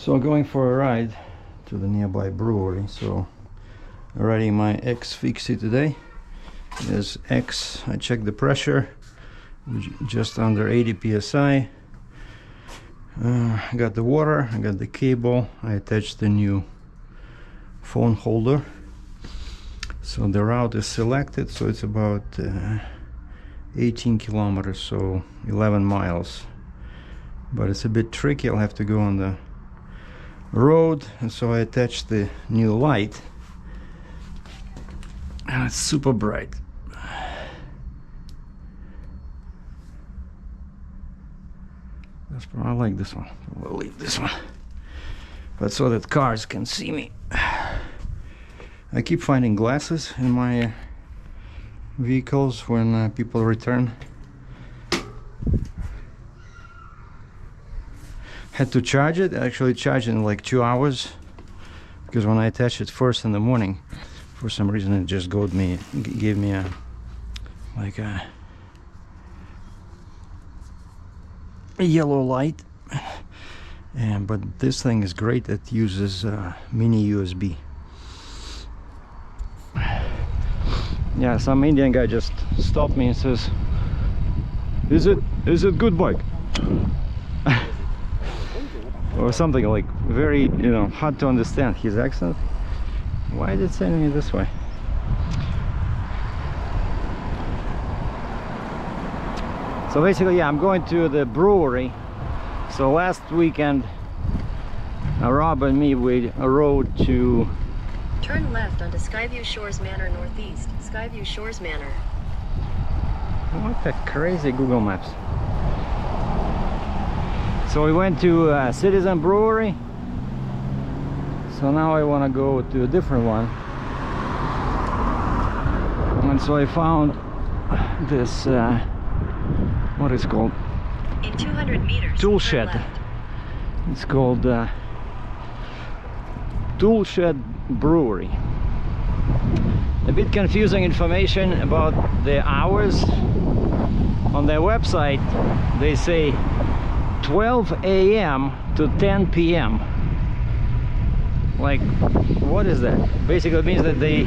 So going for a ride to the nearby brewery. So riding my X Fixie today. There's X. I checked the pressure, just under 80 psi. I got the water, I got the cable, I attached the new phone holder. So the route is selected, so it's about 18 kilometers, so 11 miles. But it's a bit tricky, I'll have to go on the road, and so I attached the new light. And it's super bright. I like this one. We'll leave this one, but so that cars can see me. I keep finding glasses in my vehicles when people return. Had to charge it. Actually charged in like 2 hours, because when I attached it first in the morning, for some reason it just gave me a yellow light. But this thing is great. It uses mini USB. Yeah, some Indian guy just stopped me and says, is it good bike? Or something like very, hard to understand his accent. Why is it sending me this way? So basically, yeah, I'm going to the brewery. So last weekend, Rob and me, we rode to... Turn left onto Skyview Shores Manor Northeast. Skyview Shores Manor. What a crazy Google Maps. So we went to Citizen Brewery. So now I want to go to a different one. And so I found this... what is it called? In 200 meters. Toolshed. It's called Toolshed Brewery. A bit confusing information about the hours. On their website they say 12 a.m. to 10 p.m. Like, what is that? Basically it means that they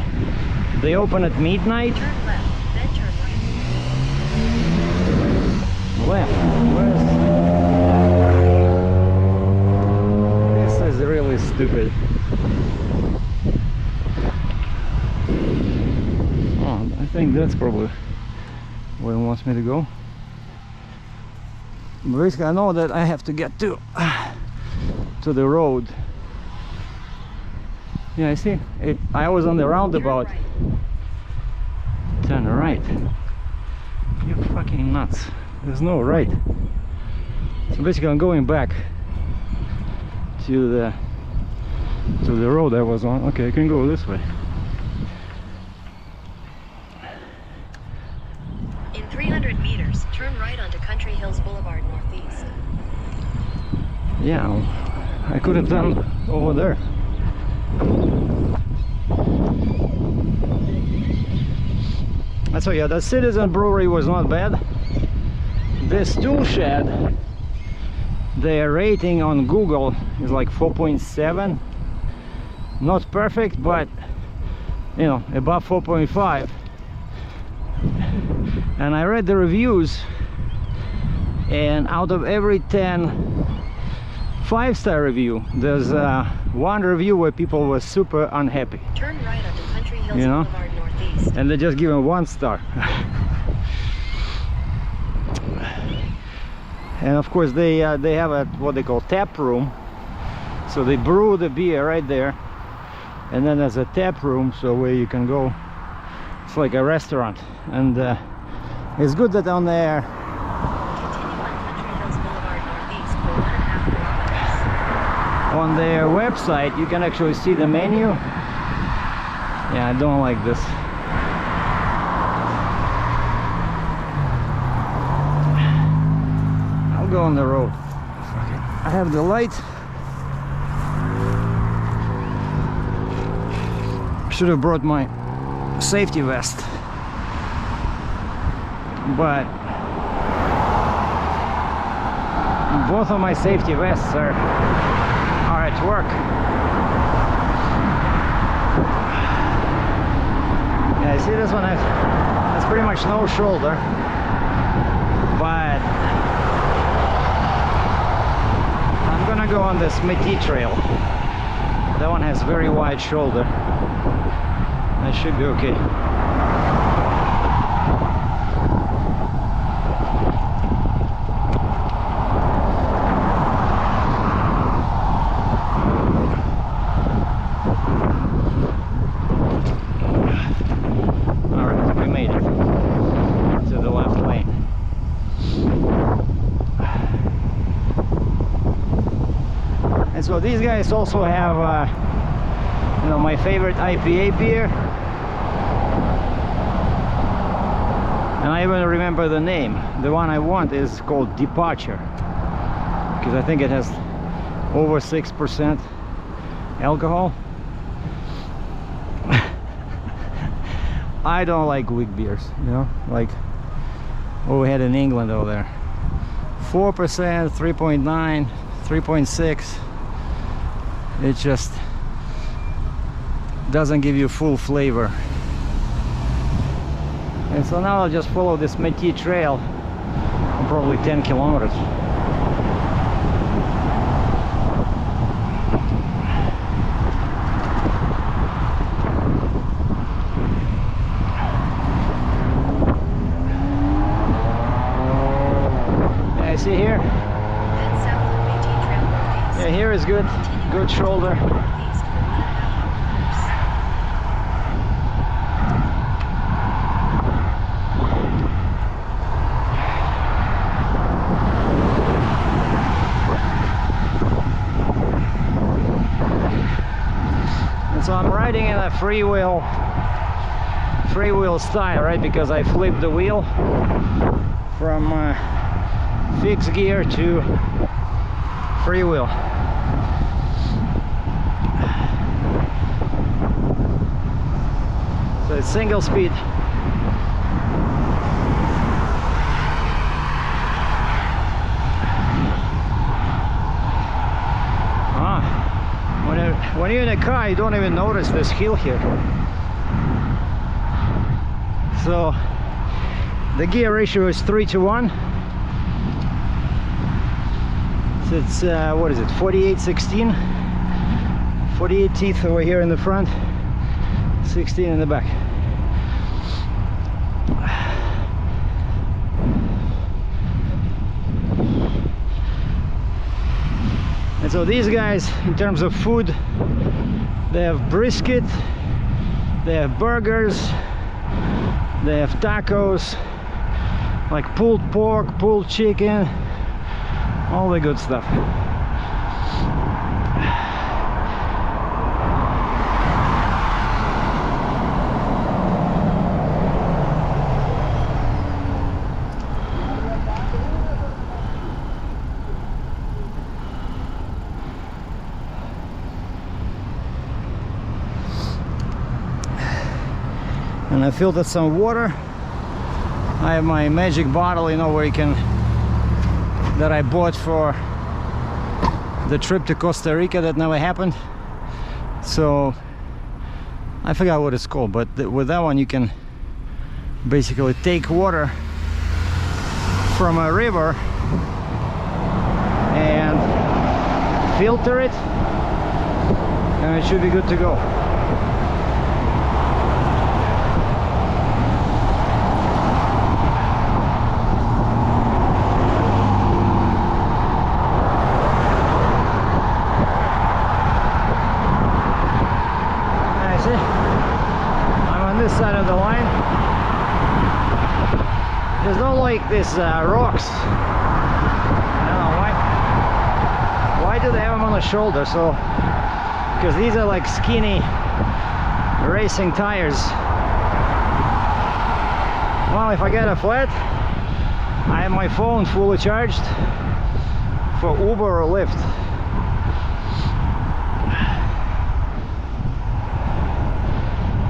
open at midnight. Turn left, then turn right. Left. This is really stupid. Oh, I think that's probably where it wants me to go. Basically, I know that I have to get to the road. Yeah, I see. I was on the roundabout. Turn right. You're fucking nuts. There's no right. So basically I'm going back to the road I was on. Okay, I can go this way. In 300 meters, turn right onto Country Hills Boulevard Northeast. Yeah, I could have done over there. So yeah, the Citizen Brewery was not bad. This Toolshed, their rating on Google is like 4.7. Not perfect, but above 4.5. And I read the reviews, and out of every 10 5-star review, there's one review where people were super unhappy. Turn right onto Country Hills Boulevard Northeast. And they just give them 1 star. And of course they have a what they call tap room. So they brew the beer right there, and then there's a tap room, so where you can go. It's like a restaurant, and it's good that on there. On their website you can actually see the menu. Yeah, I don't like this. I'll go on the road. I have the light. Should have brought my safety vest, but both of my safety vests are at back to work. Yeah, see this one has pretty much no shoulder, but I'm gonna go on this Métis trail. That one has very wide shoulder. That should be okay. Alright, we made it to the left lane. And so these guys also have you know, my favorite IPA beer, and I even remember the name. The one I want is called Departure, because I think it has over 6% alcohol. I don't like weak beers, you know, like what we had in England over there. 4%, 3.9, 3.6. It just doesn't give you full flavor. And so now I'll just follow this Métis trail, probably 10 kilometers. Yeah, see here? Head south on Métis Trail northeast. Yeah, here is good shoulder. Northeast for 1.5 So I'm riding in a freewheel style, right? Because I flipped the wheel from fixed gear to freewheel. So it's single speed. When you're in a car, you don't even notice this hill here. So the gear ratio is 3:1. So it's what is it, 48/16? 48 teeth over here in the front, 16 in the back. And so these guys, in terms of food, they have brisket, they have burgers, they have tacos, like pulled pork, pulled chicken, all the good stuff. And I filtered some water. I have my magic bottle, you know, where you can, that I bought for the trip to Costa Rica that never happened. So I forgot what it's called, but with that one you can basically take water from a river and filter it, and it should be good to go. Side of the line, there's no like this rocks. I don't know why do they have them on the shoulder. So because these are like skinny racing tires. Well, if I get a flat, I have my phone fully charged for Uber or Lyft.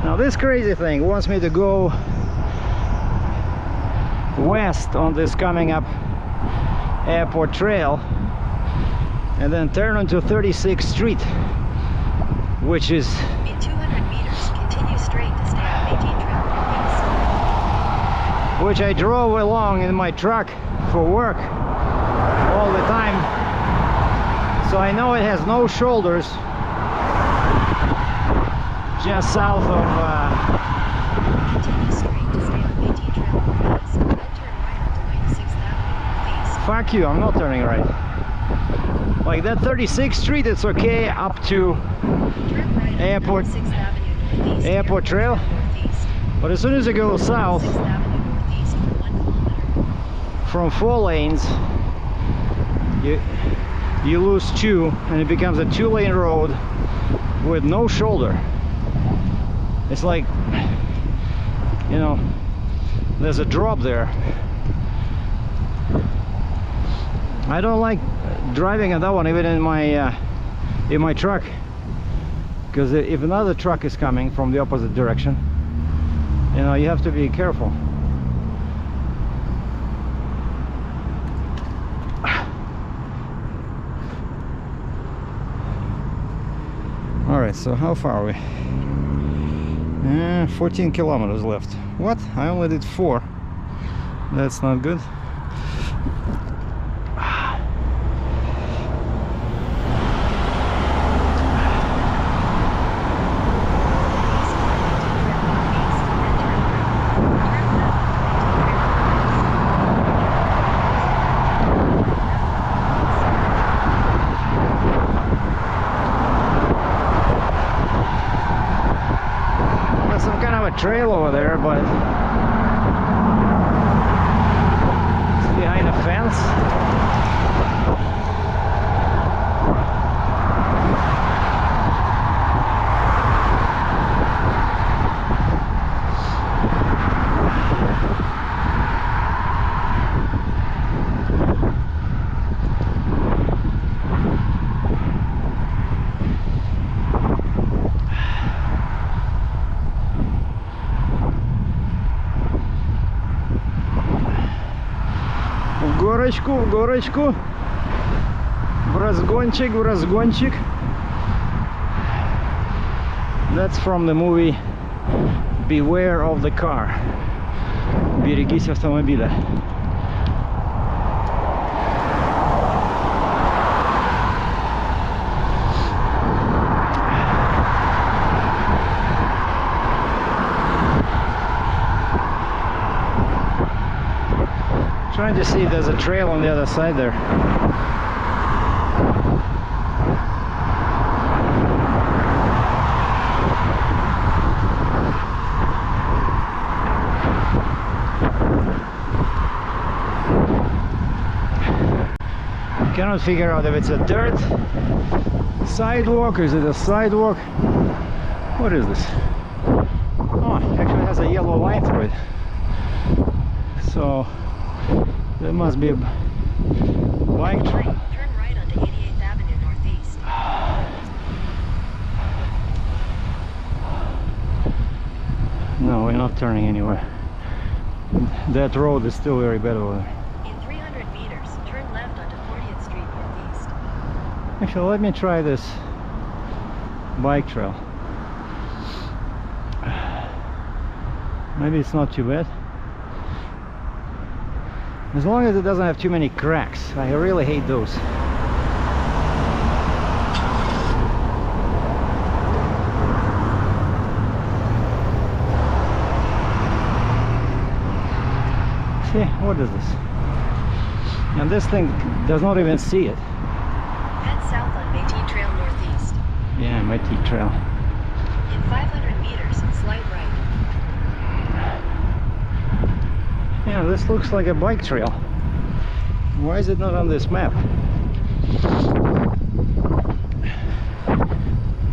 Now this crazy thing wants me to go west on this coming up airport trail, and then turn onto 36th Street, which is In 200 meters, continue straight to stay on Main Trail Northeast. which I drove along in my truck for work all the time, so I know it has no shoulders. Just south of Continue straight to stay on Main Trail Northeast. Then turn right onto 96th Avenue Northeast. fuck you, I'm not turning right. Like that 36th Street, it's okay up to Turn right Airport- onto 96th Avenue Northeast. Airport Trail. Northeast. But as soon as you go south 6th Avenue Northeast for 1 kilometer. from 4 lanes, you lose 2 and it becomes a 2-lane road with no shoulder. It's like, you know, there's a drop there. I don't like driving on that one, even in my truck, because if another truck is coming from the opposite direction, you know, you have to be careful. All right, so how far are we? 14 kilometers left. What? I only did 4. That's not good. There's some kind of a trail over there, but it's behind a fence. В горочку, в разгончик. That's from the movie Beware of the Car. Берегись автомобиля. Trying to see if there's a trail on the other side there. Cannot figure out if it's a dirt sidewalk or is it a sidewalk. What is this? Oh, it actually has a yellow line through it. So there must be a bike trail. Turn right onto 88th Avenue Northeast. No, we're not turning anywhere. That road is still very bad over there. In 300 meters, turn left onto 40th Street Northeast. Actually, let me try this bike trail. Maybe it's not too bad. As long as it doesn't have too many cracks. I really hate those. See, what is this? And this thing does not even see it. Head south on Main Trail Northeast. Yeah, my T-trail. In 500 meters, slight right. Yeah, this looks like a bike trail. Why is it not on this map?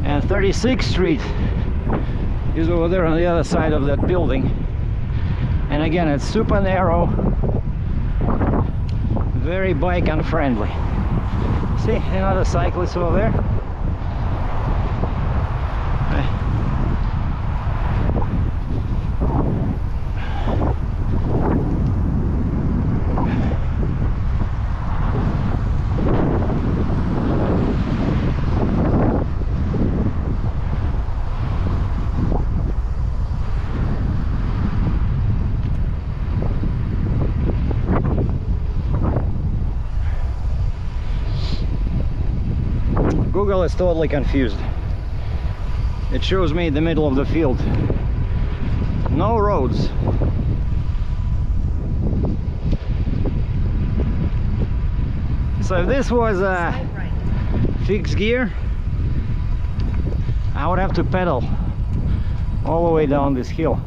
And 36th Street is over there on the other side of that building. And again, it's super narrow, very bike unfriendly. See, another cyclist over there. Google is totally confused. It shows me in the middle of the field. No roads. So if this was a Slight right. fixed gear, I would have to pedal all the way down this hill.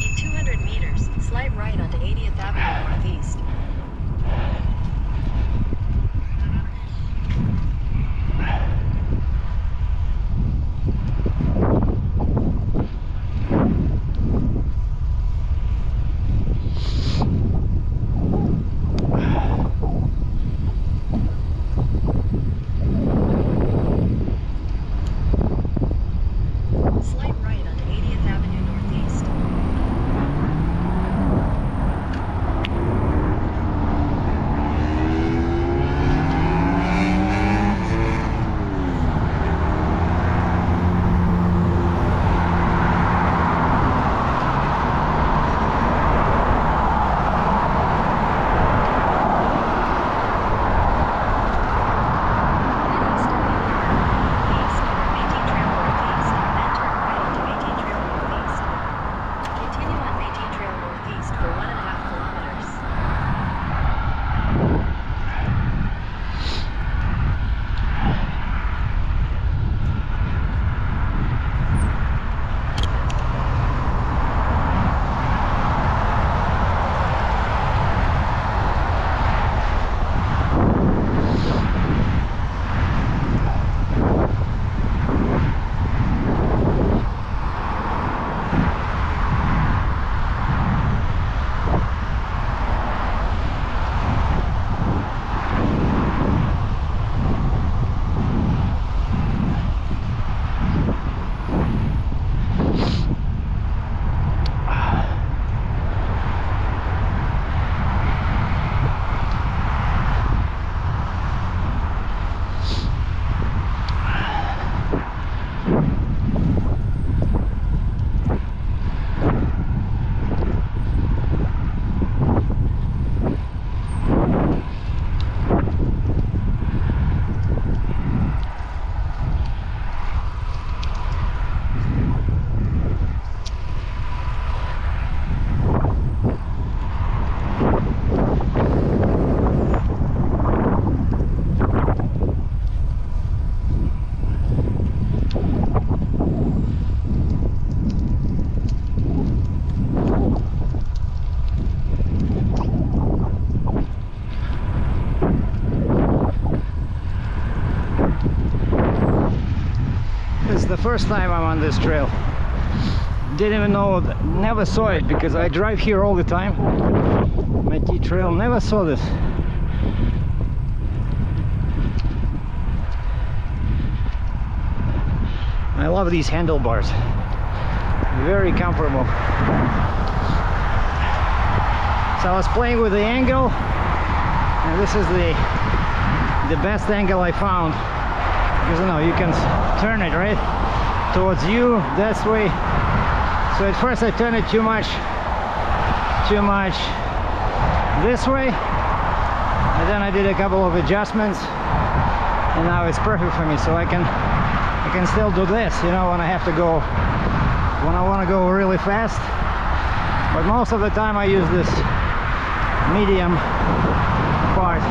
In 200 meters, slight right onto 80th Avenue Northeast. Slight right onto 80th Avenue Northeast. East, Métis Trail Northeast, then turn right onto Métis Trail Northeast. Continue on Métis Trail Northeast for 1.5 kilometers. This is the first time I'm on this trail. Didn't even know, never saw it because I drive here all the time. Métis Trail, never saw this. I love these handlebars. Very comfortable. So I was playing with the angle, and this is the best angle I found. Because you know, you can turn it right towards you this way. So at first I turned it too much this way, and then I did a couple of adjustments, and now it's perfect for me. So I can still do this, you know, when I have to go, when I want to go really fast. But most of the time I use this medium part.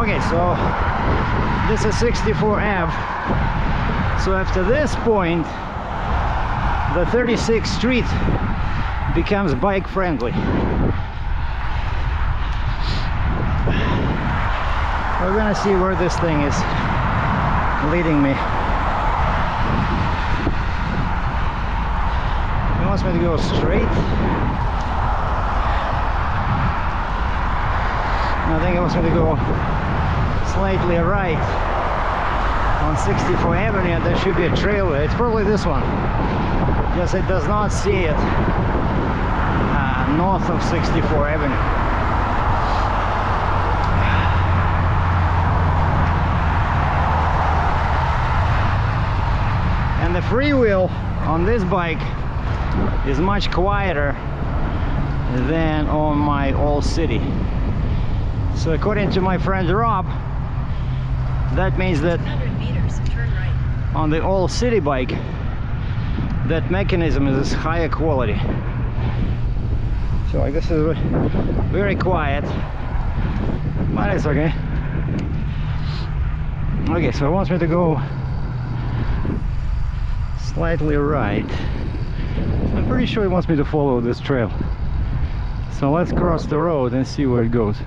Okay, so this is 64 Ave. So after this point, the 36th Street becomes bike friendly. We're gonna see where this thing is leading me. It wants me to go straight. I think it wants me to go slightly right on 64 Avenue, and there should be a trail there. It's probably this one. Yes, it does not see it north of 64 Avenue. And the freewheel on this bike is much quieter than on my old city. So according to my friend Rob, that means that 100 meters, turn right. on the old city bike, that mechanism is higher quality. So I guess it's very quiet, but it's okay. Okay, so it wants me to go slightly right. I'm pretty sure it wants me to follow this trail. So let's cross the road and see where it goes.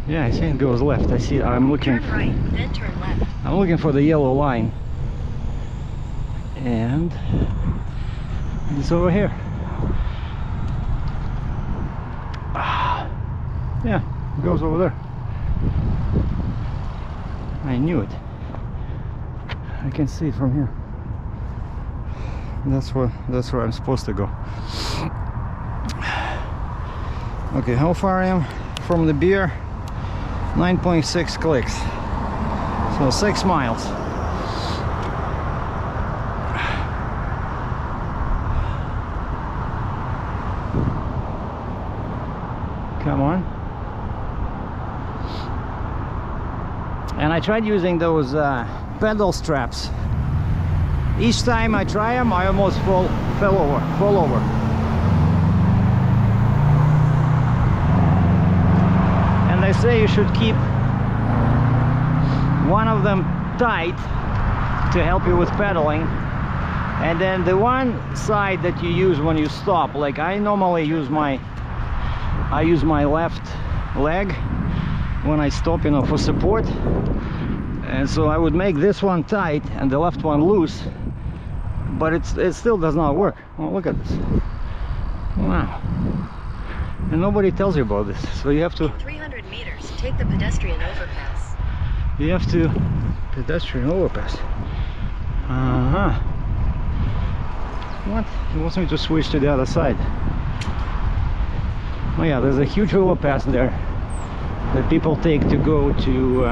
Yeah, I see it goes left. I see. I'm looking. Turn right, then turn left. I'm looking for the yellow line, and it's over here. Yeah, it goes over there. I knew it. I can see it from here. That's where I'm supposed to go. Okay, how far I am from the beer? 9.6 clicks. So 6 miles. Come on. And I tried using those pedal straps. Each time I try them, I almost fall over. And they say you should keep one of them tight to help you with pedaling, and then the one side that you use when you stop, like I normally use my left leg when I stop, you know, for support. And so I would make this one tight and the left one loose, but it still does not work. Well, look at this. Wow. And nobody tells you about this. So you have to... In 300 meters, take the pedestrian overpass. You have to... Pedestrian overpass. Uh-huh. What? It wants me to switch to the other side. Oh yeah, there's a huge overpass there that people take to go to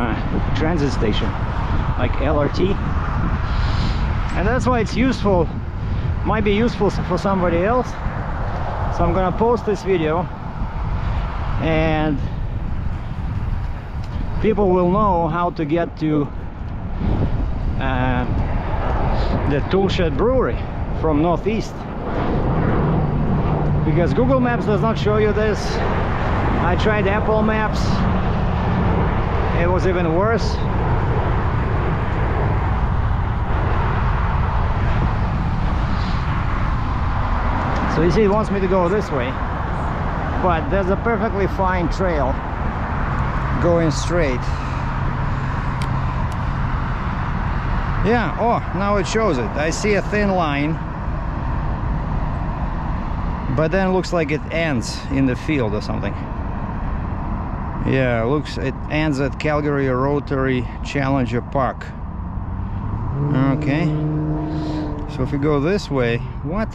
transit station, like LRT. And that's why it's useful, might be useful for somebody else. So I'm gonna post this video and people will know how to get to the Toolshed Brewery from northeast, because Google Maps does not show you this. I tried Apple Maps, it was even worse. So you see, it wants me to go this way, but there's a perfectly fine trail going straight. Yeah, oh, now it shows it. I see a thin line, but then it looks like it ends in the field or something. Yeah, it ends at Calgary Rotary Challenger Park. Okay, so if we go this way, what?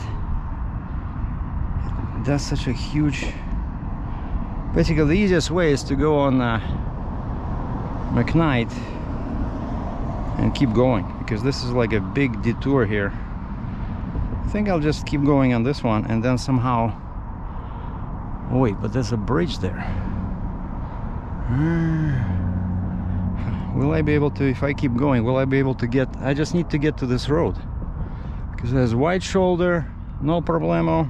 That's such a huge... Basically the easiest way is to go on McKnight and keep going, because this is like a big detour here. I think I'll just keep going on this one and then somehow... Oh wait, but there's a bridge there. Will I be able to, if I keep going, will I be able to get... I just need to get to this road, because there's White Shoulder, no problemo.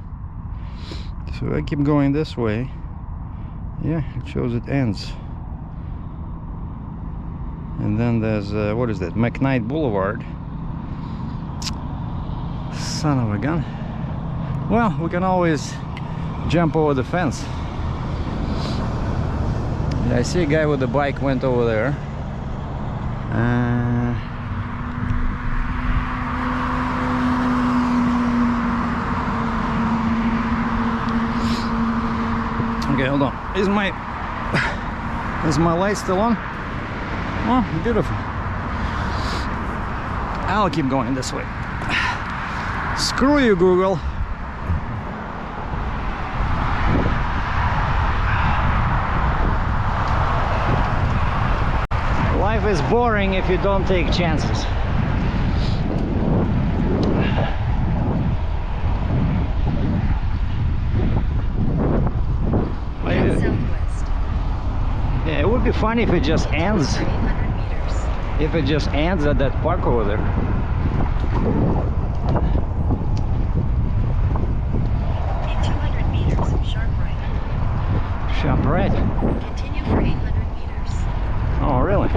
So I keep going this way. Yeah, it shows it ends. And then there's what is that, McKnight Boulevard. Son of a gun. Well, we can always jump over the fence. Yeah, I see a guy with a bike went over there. Okay, hold on. Is my light still on? Oh, beautiful. I'll keep going this way. Screw you, Google. Life is boring if you don't take chances. would be funny if it just ends. 800 meters. If it just ends at that park over there. In 200 meters, sharp right. Sharp right. Continue for 800 meters. Oh, really?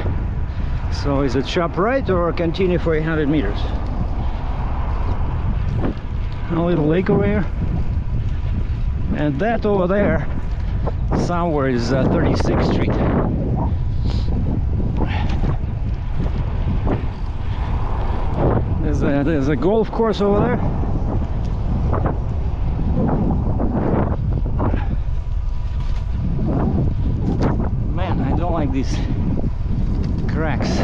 So is it sharp right or continue for 800 meters? A little lake over here. And that over there somewhere is 36th Street. There's a golf course over there. Man, I don't like these cracks.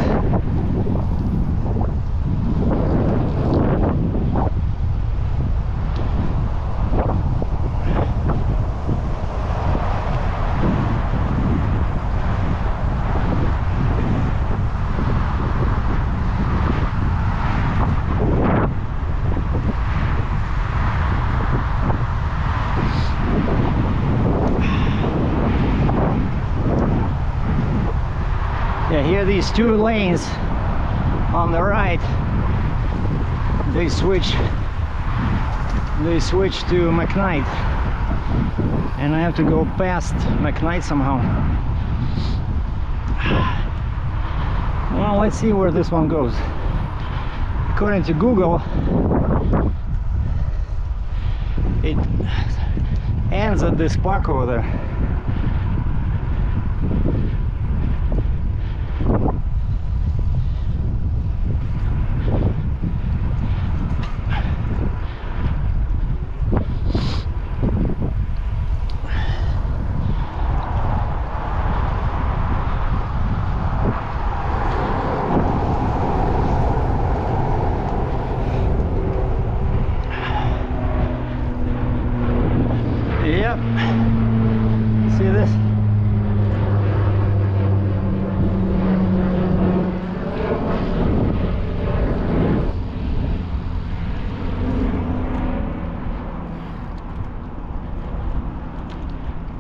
Yeah, here these two lanes on the right, they switch to McKnight, and I have to go past McKnight somehow. Well, let's see where this one goes. According to Google, it ends at this park over there. Yep. See this?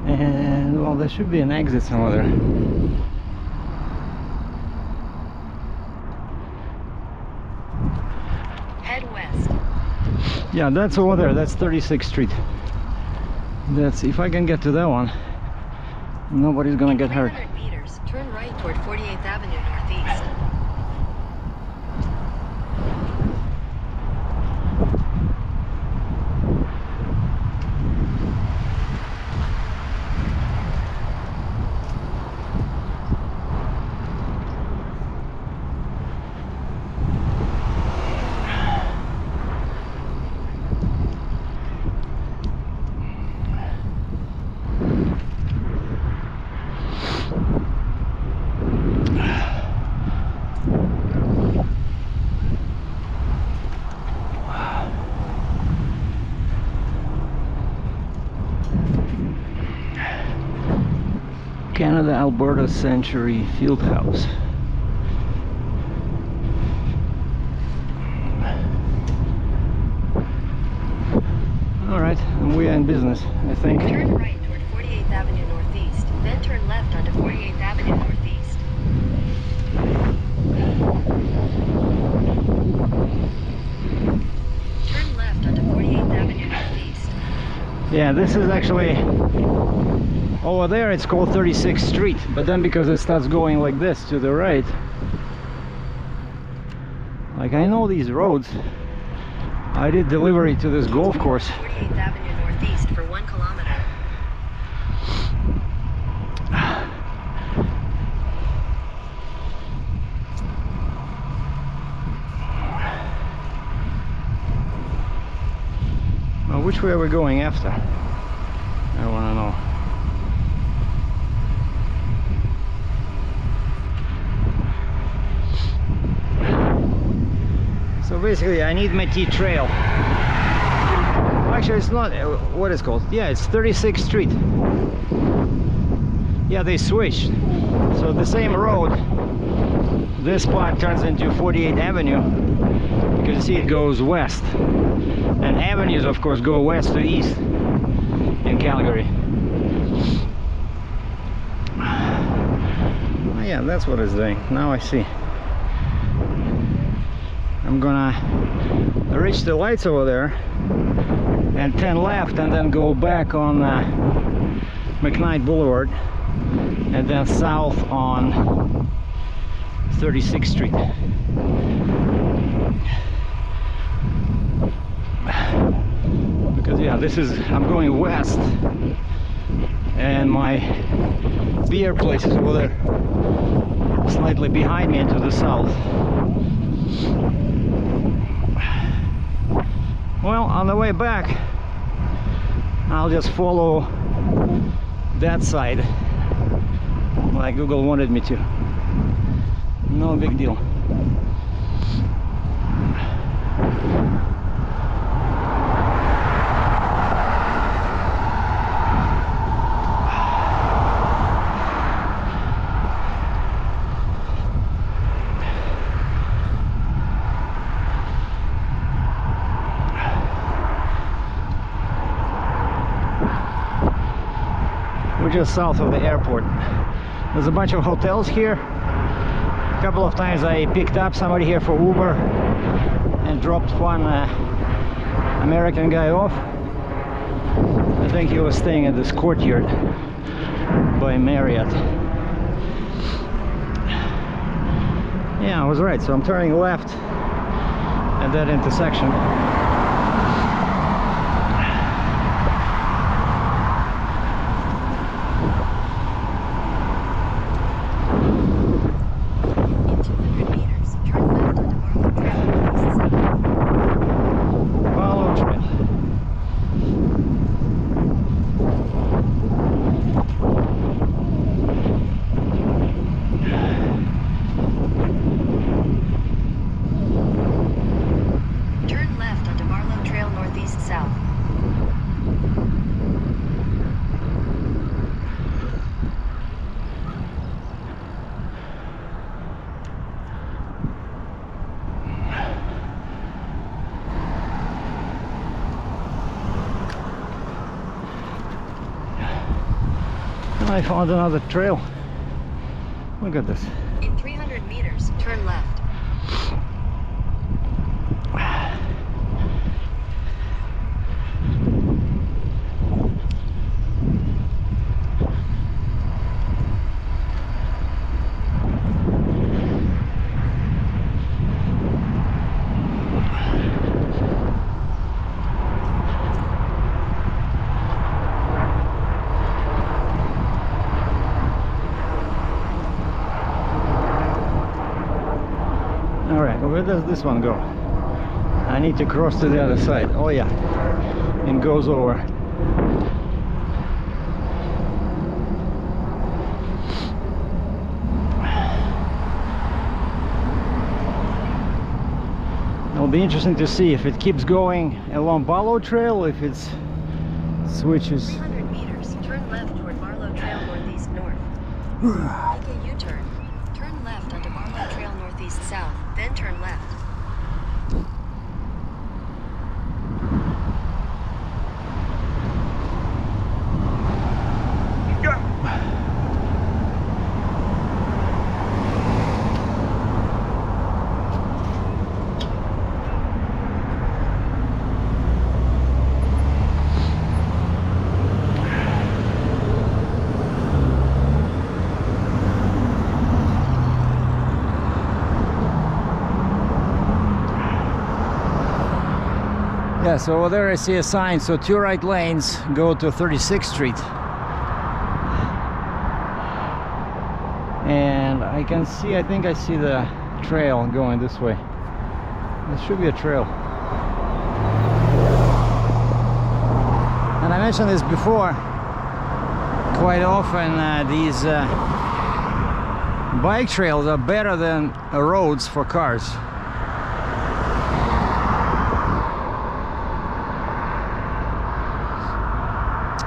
And well, there should be an exit somewhere there. Head west. Yeah, that's over there. That's 36th Street. That's, if I can get to that one, nobody's gonna get hurt. 300 meters, turn right toward 48th Avenue Northeast. Canada Alberta Century Fieldhouse. Alright, and we are in business, I think. Turn right toward 48th Avenue Northeast, then turn left onto 48th Avenue Northeast. Turn left onto 48th Avenue Northeast. Yeah, this is actually over there, it's called 36th Street, but then because it starts going like this to the right, like I know these roads. I did delivery to this golf course. 48th Avenue Northeast for 1 kilometer. Well, which way are we going after? I want to know. So basically I need my T-trail. Actually it's not, what is it called? Yeah, it's 36th Street. Yeah, they switched. So the same road, this part turns into 48th Avenue, because you see it goes west. And avenues of course go west to east in Calgary. Yeah, that's what it's doing. Now I see. I'm gonna reach the lights over there and turn left and then go back on McKnight Boulevard and then south on 36th Street. Because yeah, this is, I'm going west and my beer place is over there, slightly behind me and to the south. Well, on the way back, I'll just follow that side like Google wanted me to. No big deal. We're just south of the airport. There's a bunch of hotels here. A couple of times I picked up somebody here for Uber and dropped one American guy off. I think he was staying at this courtyard by Marriott. Yeah, I was right. So I'm turning left at that intersection. I found another trail. Look at this. In 300 meters, turn left. Where does this one go? I need to cross to the other side. Oh yeah, it goes over. It'll be interesting to see if it keeps going along Barlow Trail, if it switches. 300 meters, turn left toward Barlow Trail northeast north. Make a U-turn. Turn left onto Barlow Trail northeast south, then turn left. Yeah, so over there I see a sign, so 2 right lanes go to 36th Street. And I can see, I think I see the trail going this way. There should be a trail. And I mentioned this before, quite often these bike trails are better than roads for cars.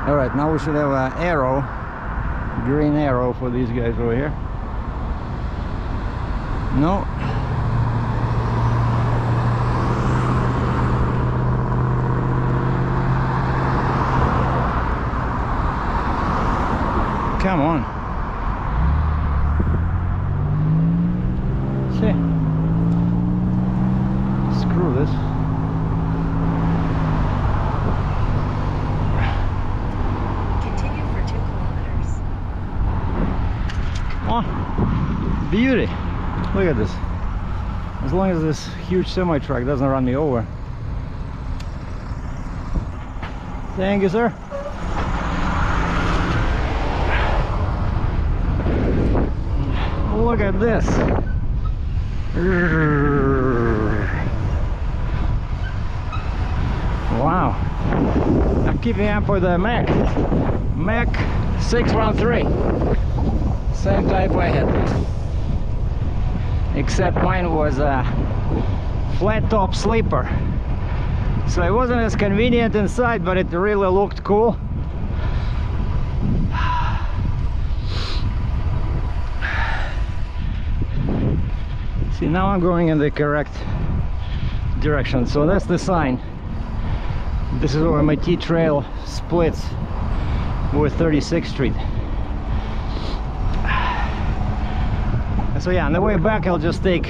Alright, now we should have an arrow, green arrow for these guys over here. No. Come on. Oh, beauty. Look at this. As long as this huge semi-truck doesn't run me over. Thank you, sir. Look at this. Wow. I'm keeping up with the Mac 613. Same type I had. Except mine was a flat top sleeper. So it wasn't as convenient inside, but it really looked cool. See, now I'm going in the correct direction. So that's the sign. This is where my T-Trail splits with 36th Street. So yeah, on the way back I'll just take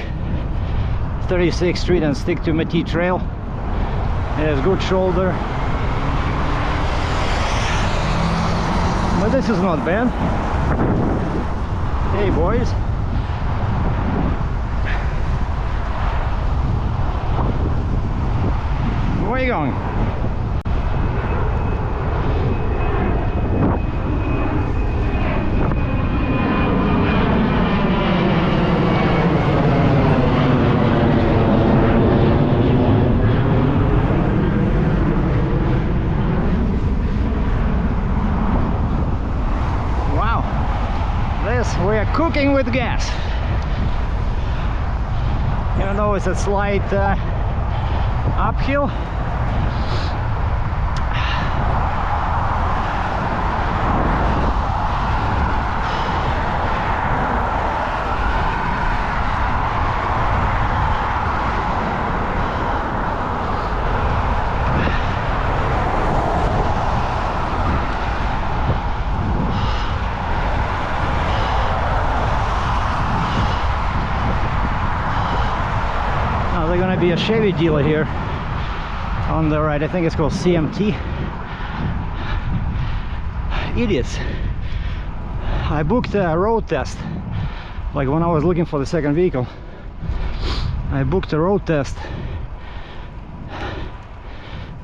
36th Street and stick to my T-Trail. It has good shoulder. But this is not bad. Hey boys. Where are you going? We are cooking with gas, even though it's a slight uphill. There's gonna be a Chevy dealer here on the right. I think it's called CMT. Idiots. I booked a road test, like when I was looking for the second vehicle. I booked a road test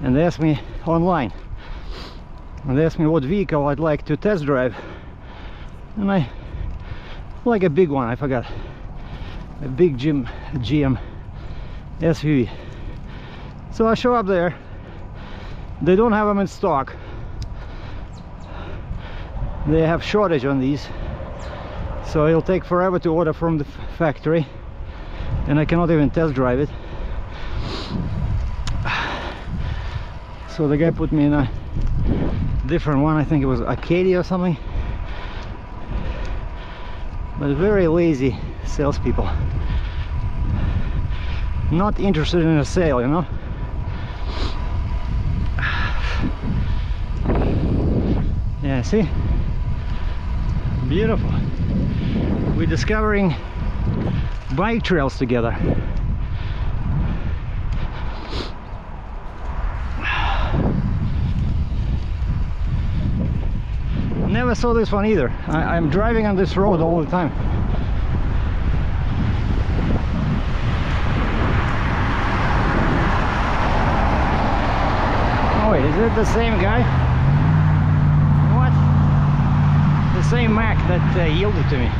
and they asked me online, and they asked me what vehicle I'd like to test drive, and I like a big one. I forgot, a big GM SUV. So I show up there, they don't have them in stock, they have shortage on these, so it'll take forever to order from the factory and I cannot even test drive it. So the guy put me in a different one. I think it was Acadia or something, but very lazy salespeople. Not interested in a sale, you know. Yeah, see, beautiful. We're discovering bike trails together. Never saw this one either. I'm driving on this road all the time. Wait, is it the same guy? What? The same Mac that yielded to me.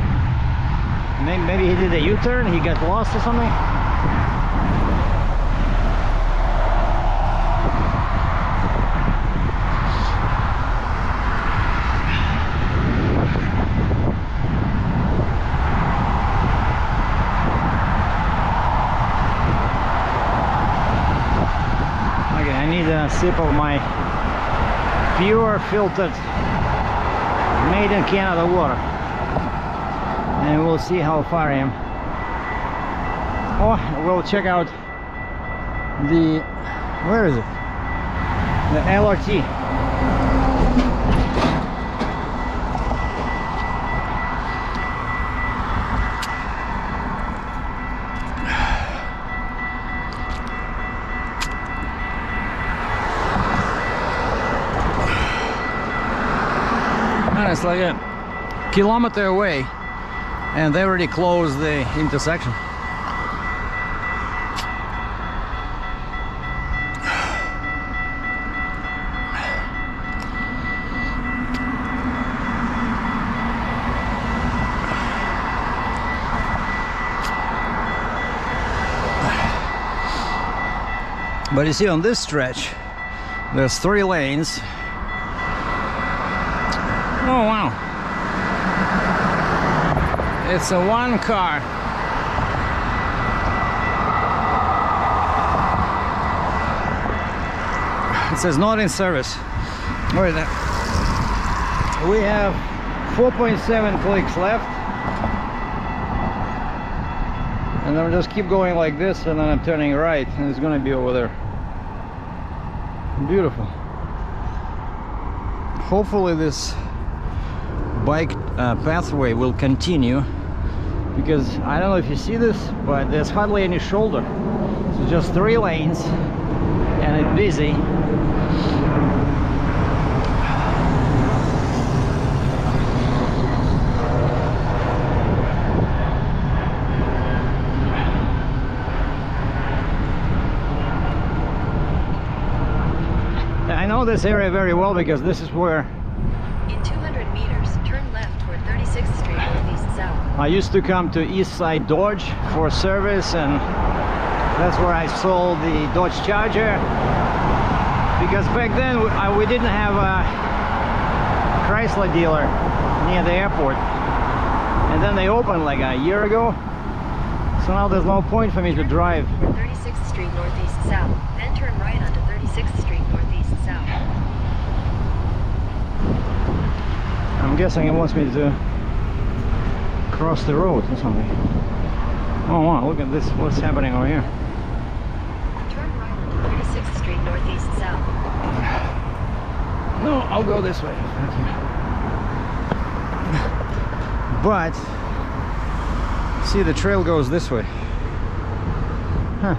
Maybe he did a U-turn, he got lost or something? I need a sip of my pure filtered made in Canada water, and we'll see how far I am. Oh, we'll check out the, where is it? The LRT. It's like a kilometer away And they already closed the intersection. But you see, on this stretch, there's 3 lanes. Oh wow! It's a 1 car. It says not in service. Wait, we have 4.7 clicks left. And then we'll just keep going like this, and then I'm turning right, and it's gonna be over there. Beautiful. Hopefully this bike pathway will continue, because I don't know if you see this, but there's hardly any shoulder. So just 3 lanes, and it's busy. I know this area very well because this is where In 200 meters, turn left toward 36th Street Northeast South. I used to come to East Side Dodge for service, and that's where I sold the Dodge Charger, because back then we didn't have a Chrysler dealer near the airport, and then they opened like a year ago, so now there's no point for me to drive. 36th Street Northeast South, then turn right onto 36th Street Northeast South. I'm guessing it wants me to cross the road or something. Oh wow, look at this, what's happening over here. Turn right onto 36th Street Northeast South. No, I'll go this way. But see, the trail goes this way. Huh.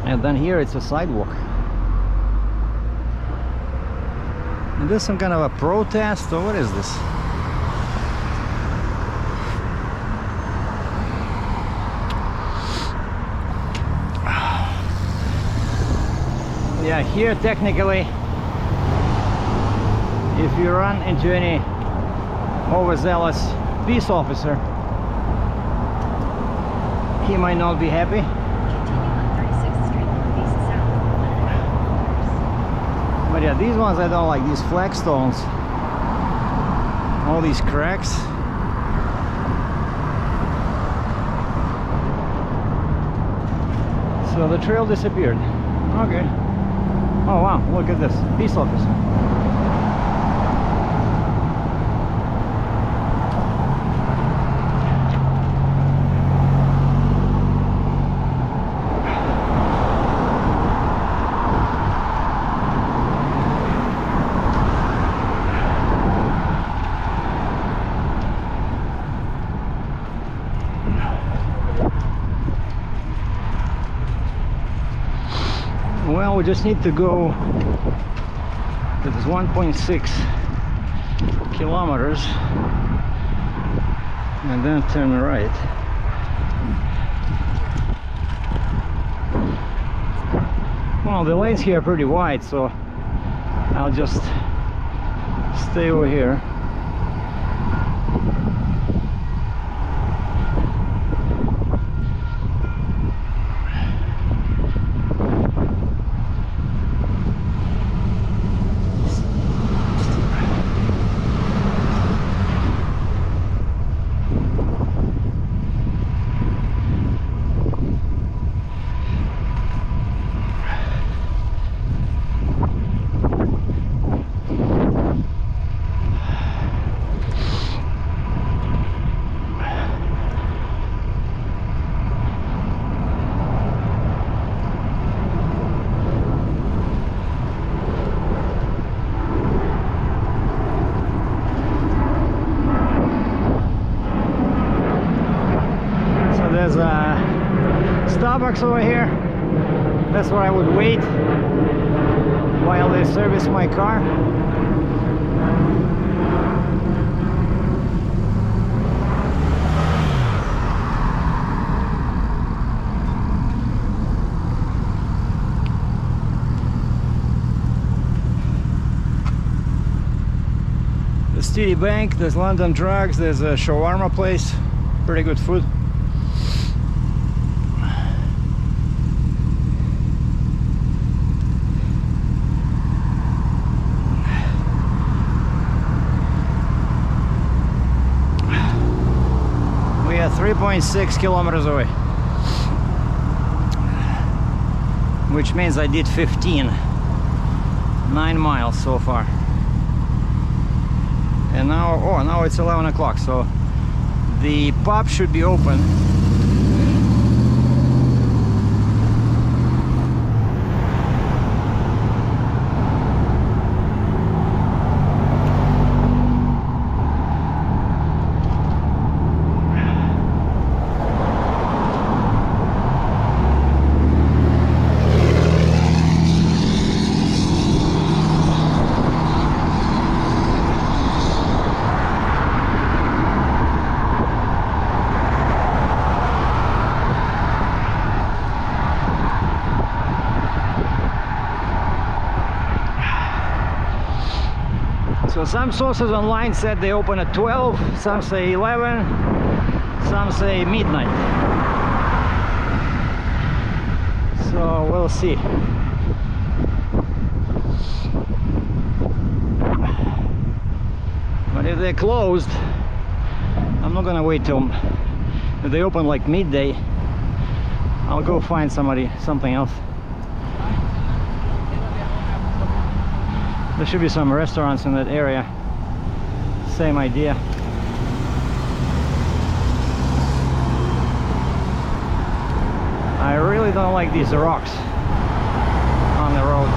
And then here it's a sidewalk. Is this some kind of a protest, or what is this? Yeah, here technically, if you run into any overzealous peace officer, he might not be happy. Continue on 36th Street Northeast South. But yeah, these ones I don't like, these flagstones, all these cracks. So the trail disappeared. Okay. Oh wow, look at this, peace officer. Well, we just need to go, this is 1.6 kilometers, and then turn right. Well, the lanes here are pretty wide, so I'll just stay over here. There's a Starbucks over here. That's where I would wait while they service my car. TD Bank, there's London Drugs, there's a shawarma place, pretty good food. We are 3.6 kilometers away, which means I did 9 miles so far. And now, oh, now it's 11 o'clock, so the pub should be open. So some sources online said they open at 12, some say 11, some say midnight. So we'll see. But if they're closed, I'm not gonna wait till if they open like midday. I'll go find something else. There should be some restaurants in that area. Same idea. I really don't like these rocks on the road.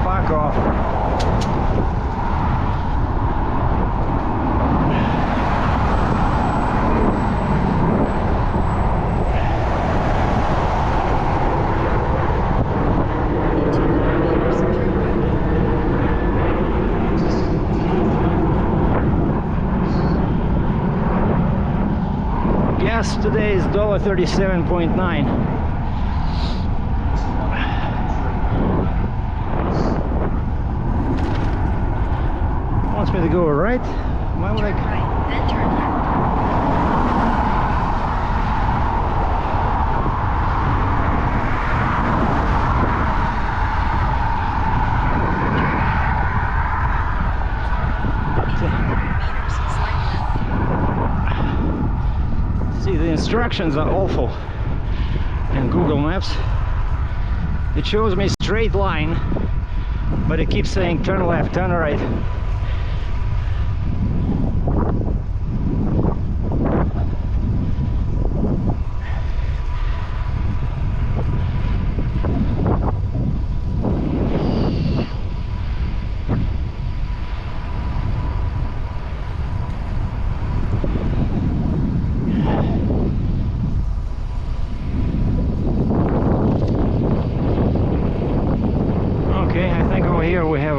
Fuck off. Gas today is $1.37.9. Wants me to go right? Why would Turn right, then turn left. See, the instructions are awful in Google Maps. It shows me straight line, but it keeps saying turn left, turn right. Here we have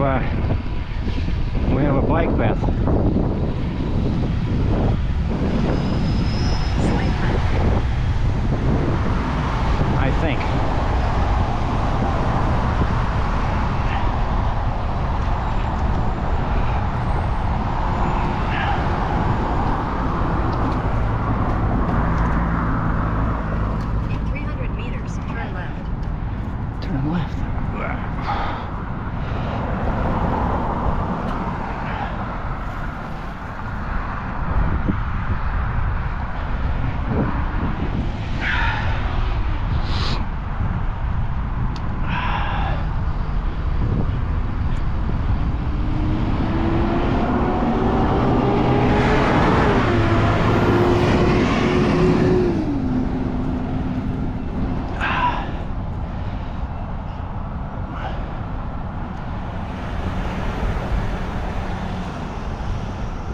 a bike path. Swipe left. I think. In 300 meters, turn left. Turn left.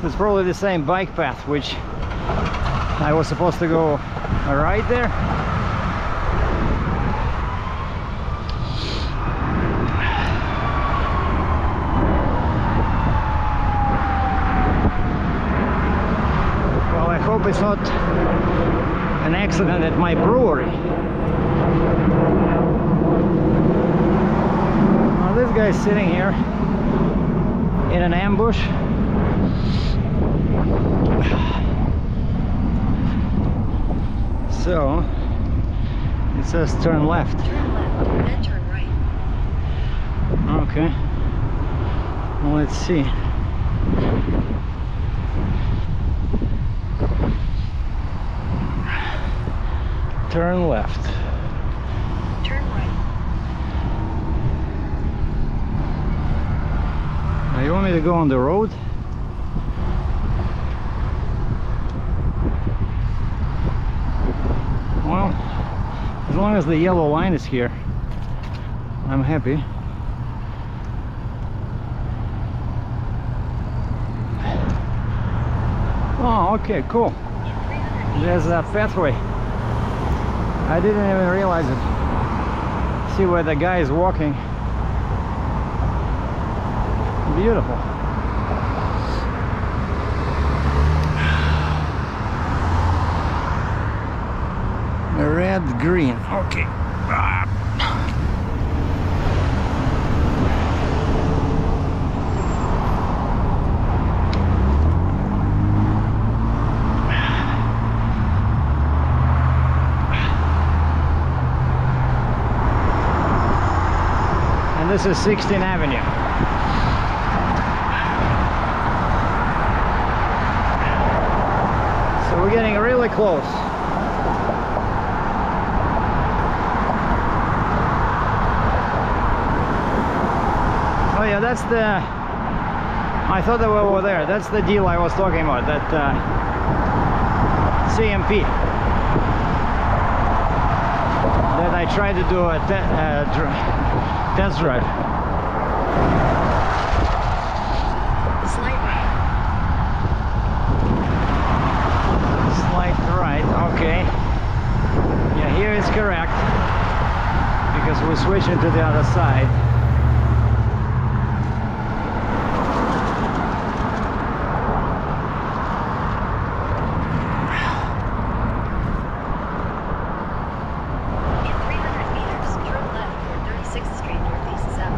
It's probably the same bike path, which I was supposed to go right there. Well, I hope it's not an accident at my brewery. Now this guy's sitting here in an ambush. So it says turn left. Turn left, then turn right. Okay. Well, let's see. Turn left. Turn right. Now you want me to go on the road? Well, as long as the yellow line is here, I'm happy. Oh, okay, cool. In 300 meters. There's a pathway. I didn't even realize it. See where the guy is walking. Beautiful. Red, green. Okay. And this is 16th Avenue. So we're getting really close. Oh yeah, that's the... I thought they were over there. That's the deal I was talking about, that CMP. That I tried to do a test drive. Slight right. Slight right, okay. Yeah, here is correct. Because we're switching to the other side. In 300 meters, turn left toward 36th Street Northeast South.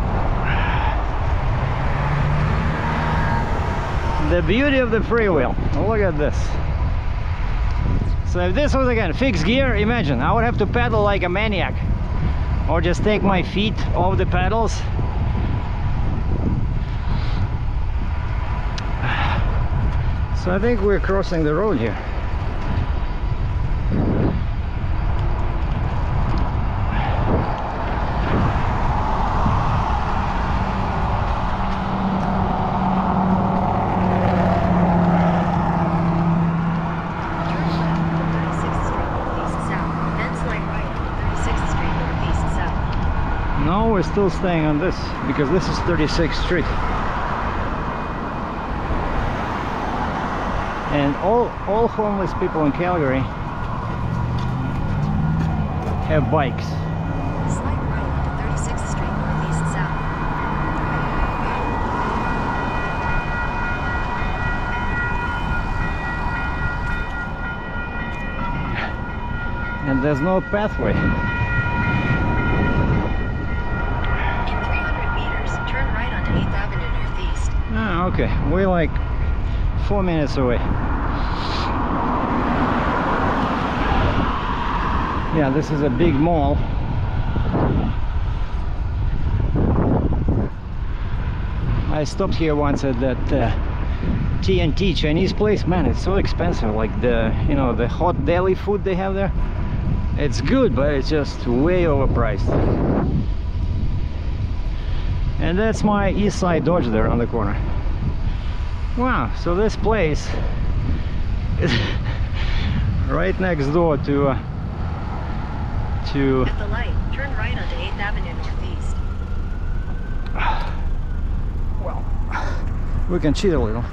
The beauty of the freewheel. Look at this. So if this was again fixed gear, imagine I would have to pedal like a maniac, or just take my feet off the pedals. So I think we're crossing the road here. Turn left on 36th Street Northeast South, then slight right on 36th Street Northeast South. No, we're still staying on this because this is 36th Street. And all homeless people in Calgary have bikes. Slight right onto 36th Street Northeast South. And there's no pathway. In 300 meters, turn right onto 8th Avenue Northeast. Ah, okay. We're like 4 minutes away. Yeah, this is a big mall. I stopped here once at that TNT Chinese place. Man, it's so expensive. Like the, you know, the hot deli food they have there. It's good, but it's just way overpriced. And that's my East Side Dodge there on the corner. Wow, so this place is right next door to At the light, turn right onto 8th Avenue Northeast. well, we can cheat a little.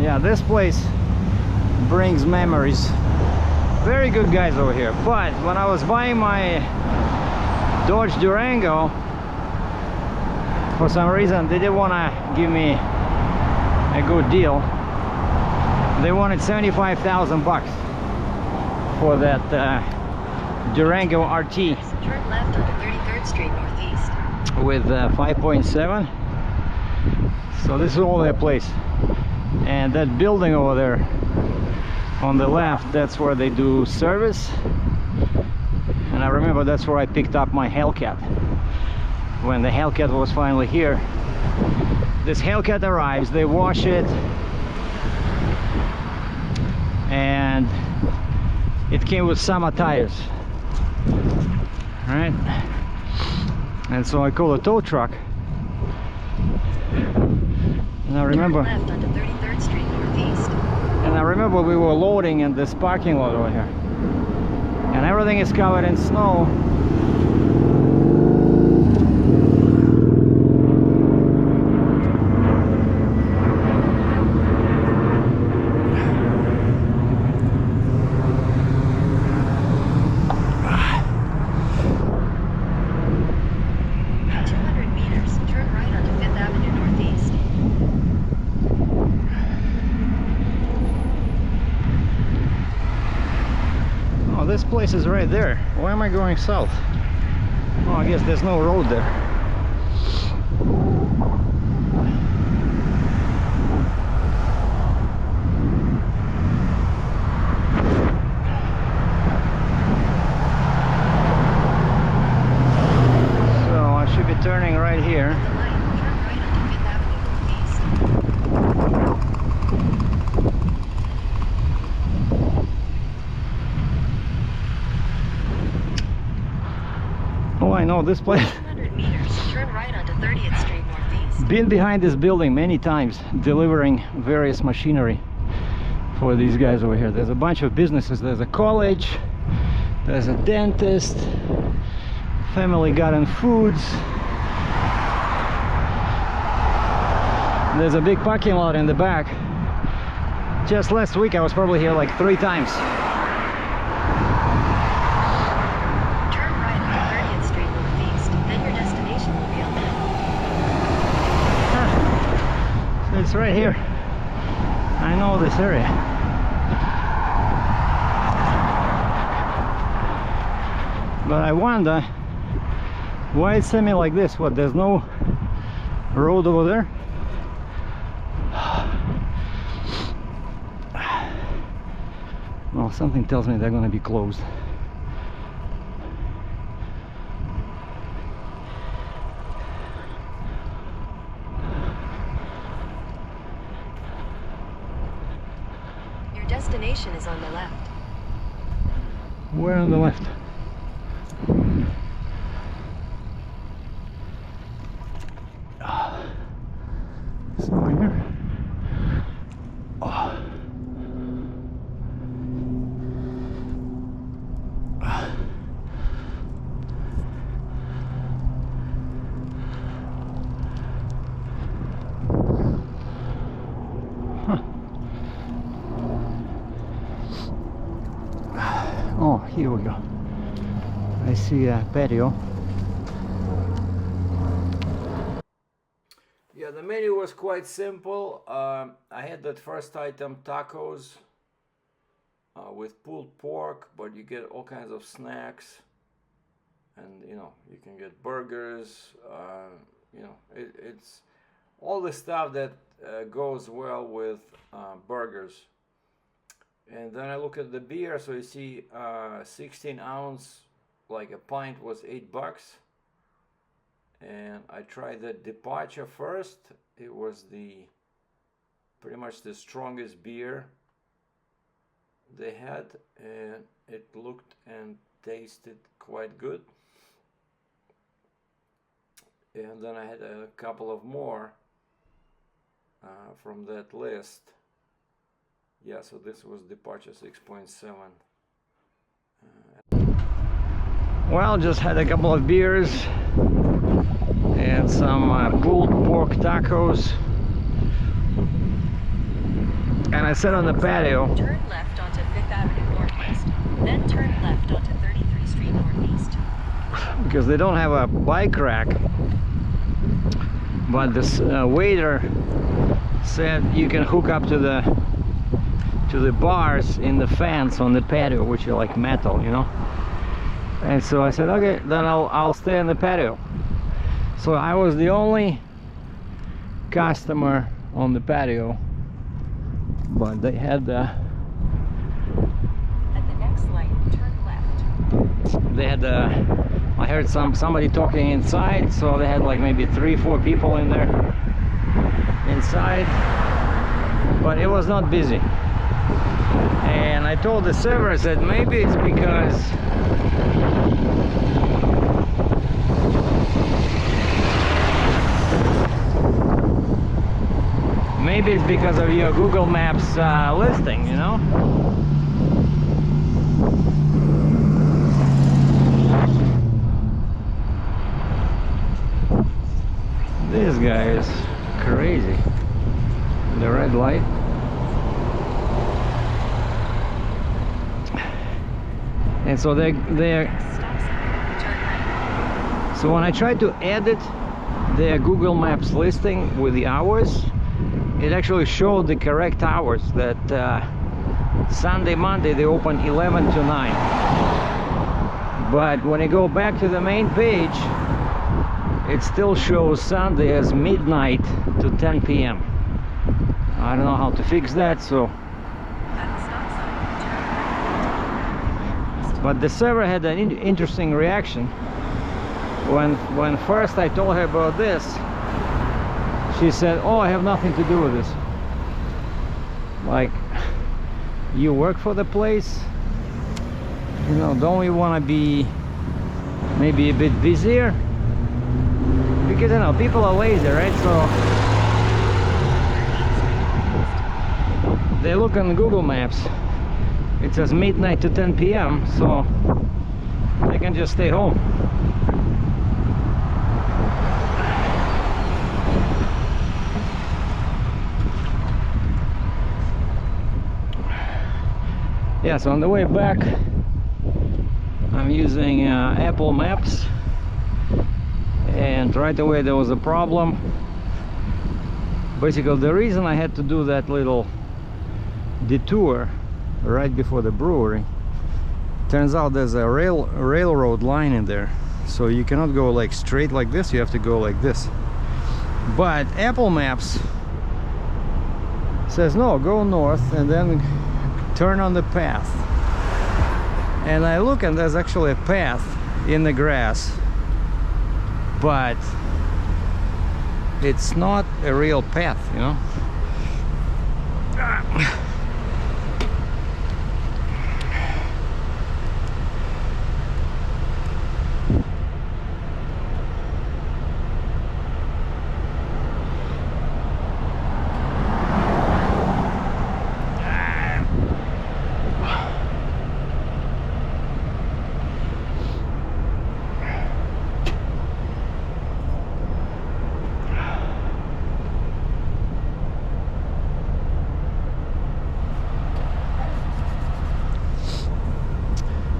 Yeah, this place brings memories. Very good guys over here. But when I was buying my Dodge Durango, for some reason they didn't want to give me a good deal. They wanted 75,000 bucks for that Durango RT Turn left onto 33rd Street Northeast. with 5.7. So this is all their place. And that building over there on the left, that's where they do service. And I remember that's where I picked up my Hellcat. When the Hellcat was finally here, this Hellcat arrives, they wash it, and it came with summer tires, right? And so I called a tow truck, and I remember, Turn left onto 33rd Street Northeast. and I remember we were loading in this parking lot over here, and everything is covered in snow. This place is right there. Why am I going south? Oh, I guess there's no road there. So I should be turning right here. I know this place. 200 meters, turn right onto 30th Street Northeast. Been behind this building many times, delivering various machinery for these guys over here. There's a bunch of businesses. There's a college, there's a dentist, Family Garden Foods. There's a big parking lot in the back. Just last week I was probably here like 3 times. It's right here. I know this area. But I wonder why it sent me like this. What, there's no road over there? Well, something tells me they're gonna be closed. Destination is on the left. Where on the left? Somewhere here. Oh. Oh, here we go. I see a patio. Yeah, the menu was quite simple. I had that first item, tacos with pulled pork, but you get all kinds of snacks, and you know, you can get burgers. You know, it's all the stuff that goes well with burgers. And then I look at the beer, so you see 16 ounce, like a pint was $8. And I tried the Departure first. It was pretty much the strongest beer they had, and it looked and tasted quite good. And then I had a couple of more from that list. Yeah, so this was Departure 6.7. Well, just had a couple of beers and some pulled pork tacos. And I sat on the patio. Turn left onto 5th Avenue Northwest, then turn left onto 33rd Street Northeast. Because they don't have a bike rack. But this waiter said you can hook up to the to the bars in the fence on the patio, which are like metal, you know. And so I said, okay, then I'll stay on the patio. So I was the only customer on the patio, but they had At the next light, turn left. they had I heard somebody talking inside, so they had like maybe 3-4 people in there inside, but it was not busy. And I told the server, I said, maybe it's because of your Google Maps listing, you know. This guy is crazy. The red light. And so they're Stop sign, turn right. so when I tried to edit their Google Maps listing with the hours, it actually showed the correct hours, that Sunday, Monday they open 11 to 9. But when I go back to the main page, it still shows Sunday as midnight to 10 p.m. I don't know how to fix that, so. At the stop sign, turn right. But the server had an interesting reaction. When first I told her about this, she said, oh, I have nothing to do with this. Like, you work for the place? You know, don't we want to be maybe a bit busier? Because, you know, people are lazy, right? So they look on Google Maps. It says midnight to 10 p.m. so they can just stay home. Yeah, so on the way back, I'm using Apple Maps, and right away there was a problem. Basically, the reason I had to do that little detour right before the brewery, turns out there's a railroad line in there, so you cannot go like straight like this, you have to go like this. But Apple Maps says no, go north and then turn on the path. And I look, and there's actually a path in the grass, but it's not a real path, you know.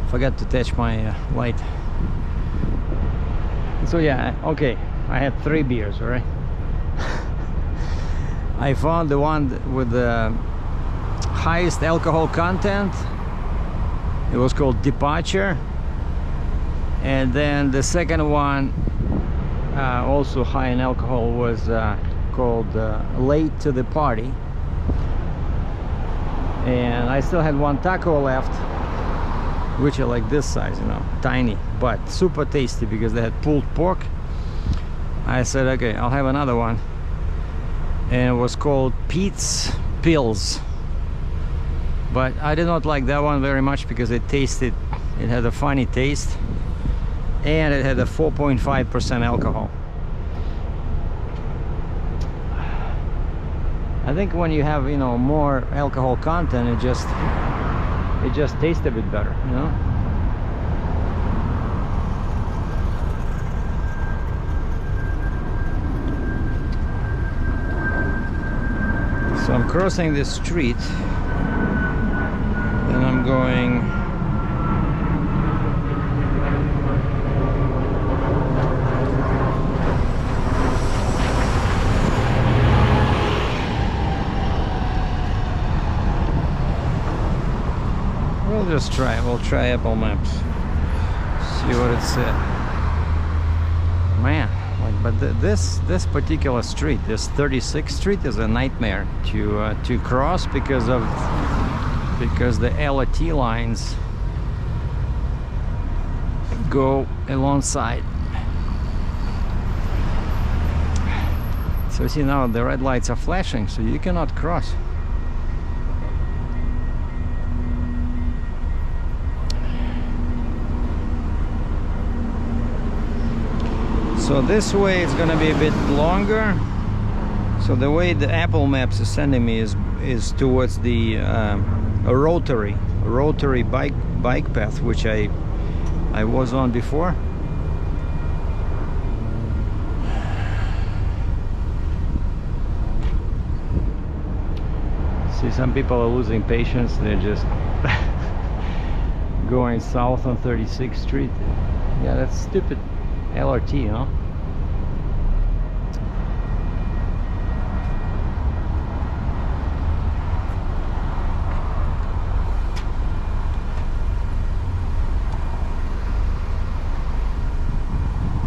Forgot to touch my light. So yeah, okay, I had 3 beers, all right. I found the one with the highest alcohol content. It was called Departure, and then the second one, also high in alcohol, was called Late to the Party. And I still had 1 taco left, which are like this size, you know, tiny, but super tasty because they had pulled pork. I said, okay, I'll have another one, and it was called Pete's Pills. But I did not like that one very much because it had a funny taste, and it had a 4.5% alcohol. I think when you have, you know, more alcohol content, it just tastes a bit better, you know. So I'm crossing this street, and I'm going We'll just try. We'll try Apple Maps. See what it said. Man, like, but this particular street, this 36th Street, is a nightmare to cross because the LRT lines go alongside. So see, now the red lights are flashing, so you cannot cross. So this way it's gonna be a bit longer. So the way the Apple Maps is sending me is towards the a rotary bike path, which I was on before. See, some people are losing patience. They're just going south on 36th Street. Yeah, that's stupid LRT, huh?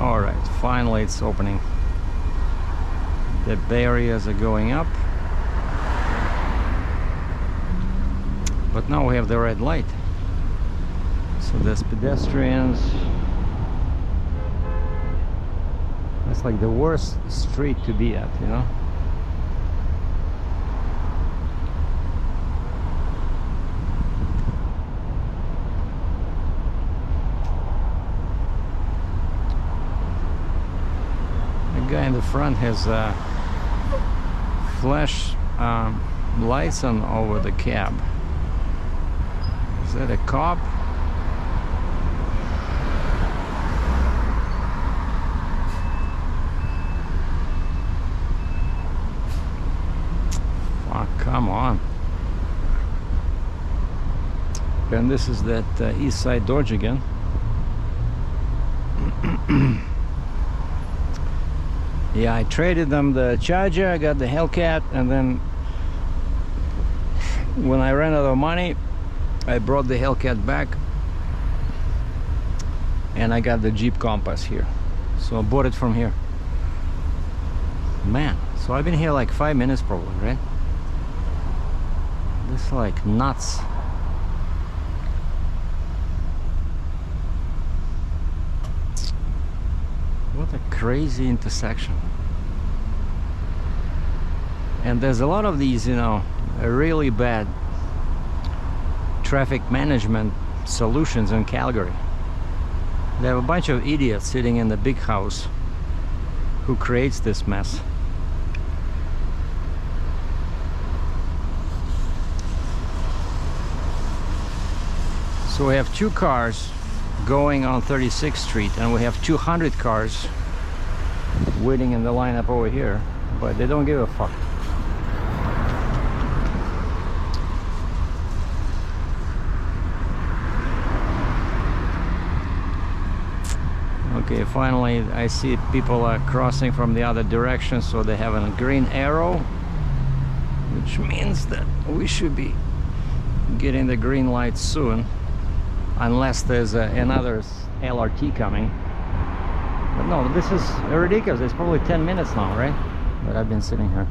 All right, finally it's opening. The barriers are going up. But now we have the red light. So there's pedestrians. That's like the worst street to be at, you know? The guy in the front has flash lights on over the cab. Is that a cop? Fuck, come on. And this is that East Side Dodge again. Yeah, I traded them the Charger, I got the Hellcat, and then when I ran out of money, I brought the Hellcat back and I got the Jeep Compass here. So I bought it from here. Man, so I've been here like 5 minutes probably, right? This is like nuts. What a crazy intersection. And there's a lot of these, you know, really bad traffic management solutions in Calgary. They have a bunch of idiots sitting in the big house who creates this mess. So we have 2 cars going on 36th Street and we have 200 cars waiting in the lineup over here, but they don't give a fuck. Okay, finally I see people are crossing from the other direction, so they have a green arrow, which means that we should be getting the green light soon, unless there's another LRT coming. But no, this is ridiculous. It's probably 10 minutes now, right? That I've been sitting here.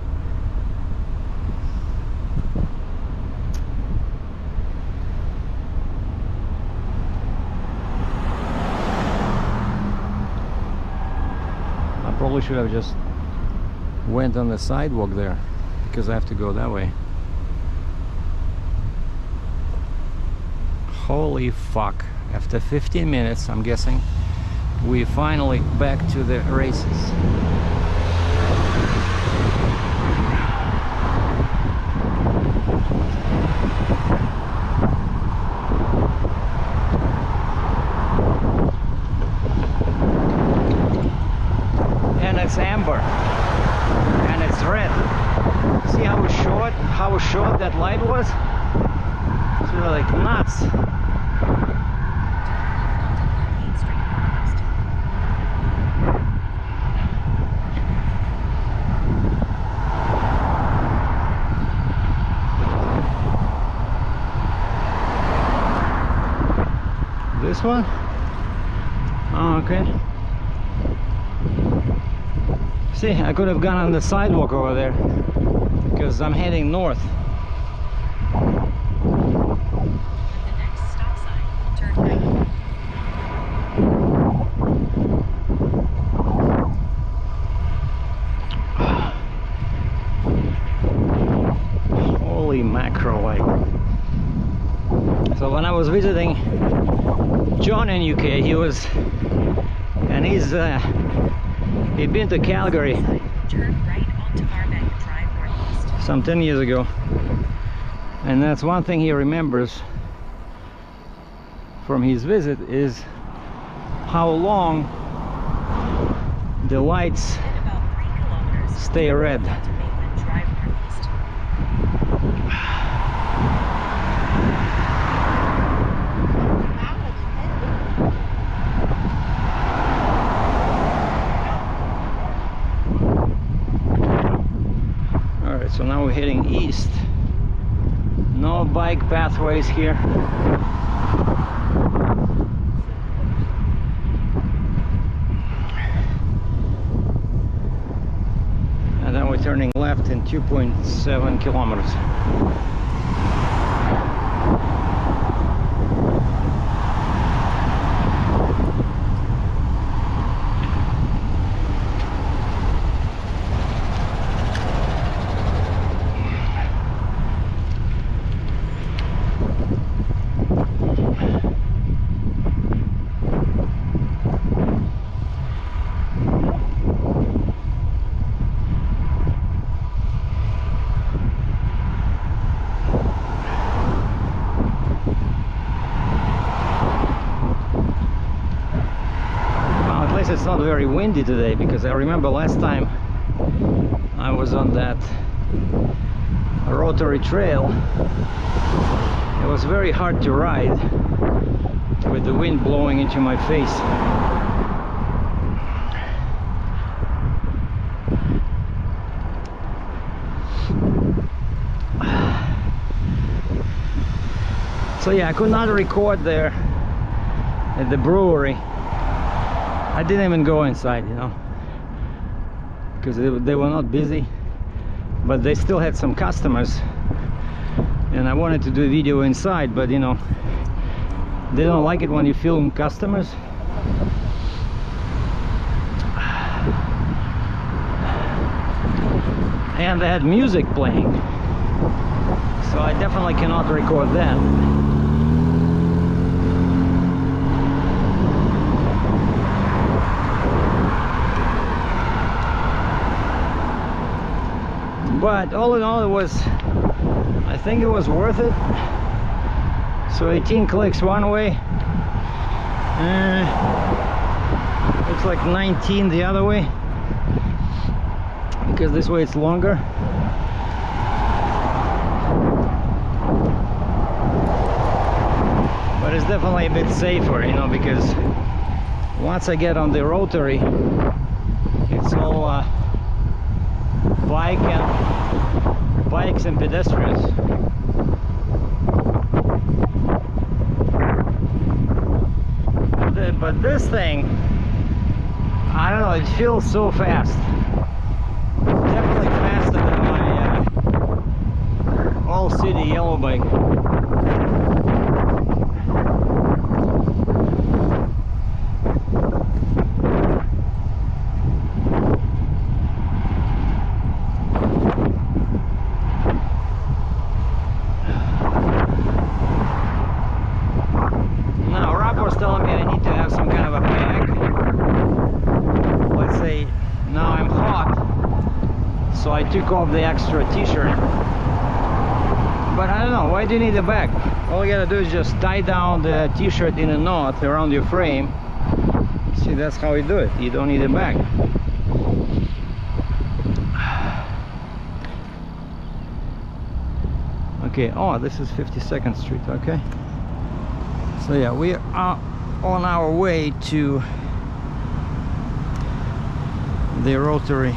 Probably should have just went on the sidewalk there, because I have to go that way. Holy fuck. After 15 minutes, I'm guessing, we finally back to the races. It's amber and it's red. See how short that light was? It's really like nuts. This one? Oh, okay. See, I could have gone on the sidewalk over there because I'm heading north. At the next stop sign, turn right. Holy mackerel, like. So when I was visiting John in UK, he'd been to Calgary Turn right onto Arbank Drive Northeast. some 10 years ago, and that's one thing he remembers from his visit is how long the lights In about 3 kilometers, stay red. onto Maitland Drive Northeast. Alright, so now we're heading east. No bike pathways here. And then we're turning left in 2.7 kilometers. It's not very windy today, because I remember last time I was on that rotary trail, it was very hard to ride with the wind blowing into my face. So yeah, I could not record there at the brewery. I didn't even go inside, you know, because they were not busy, but they still had some customers, and I wanted to do a video inside, but you know, they don't like it when you film customers. And they had music playing, so I definitely cannot record that. But all in all, I think it was worth it. So 18 clicks one way, looks like 19 the other way, because this way it's longer. But it's definitely a bit safer, you know, because once I get on the rotary, it's all bikes and pedestrians. But this thing, I don't know, it feels so fast. Definitely faster than my all-city yellow bike. Took off the extra t-shirt, but I don't know, why do you need a bag? All you gotta do is just tie down the t-shirt in a knot around your frame. See, that's how you do it. You don't need a bag. Okay, oh, this is 52nd Street. Okay, so yeah, we are on our way to the rotary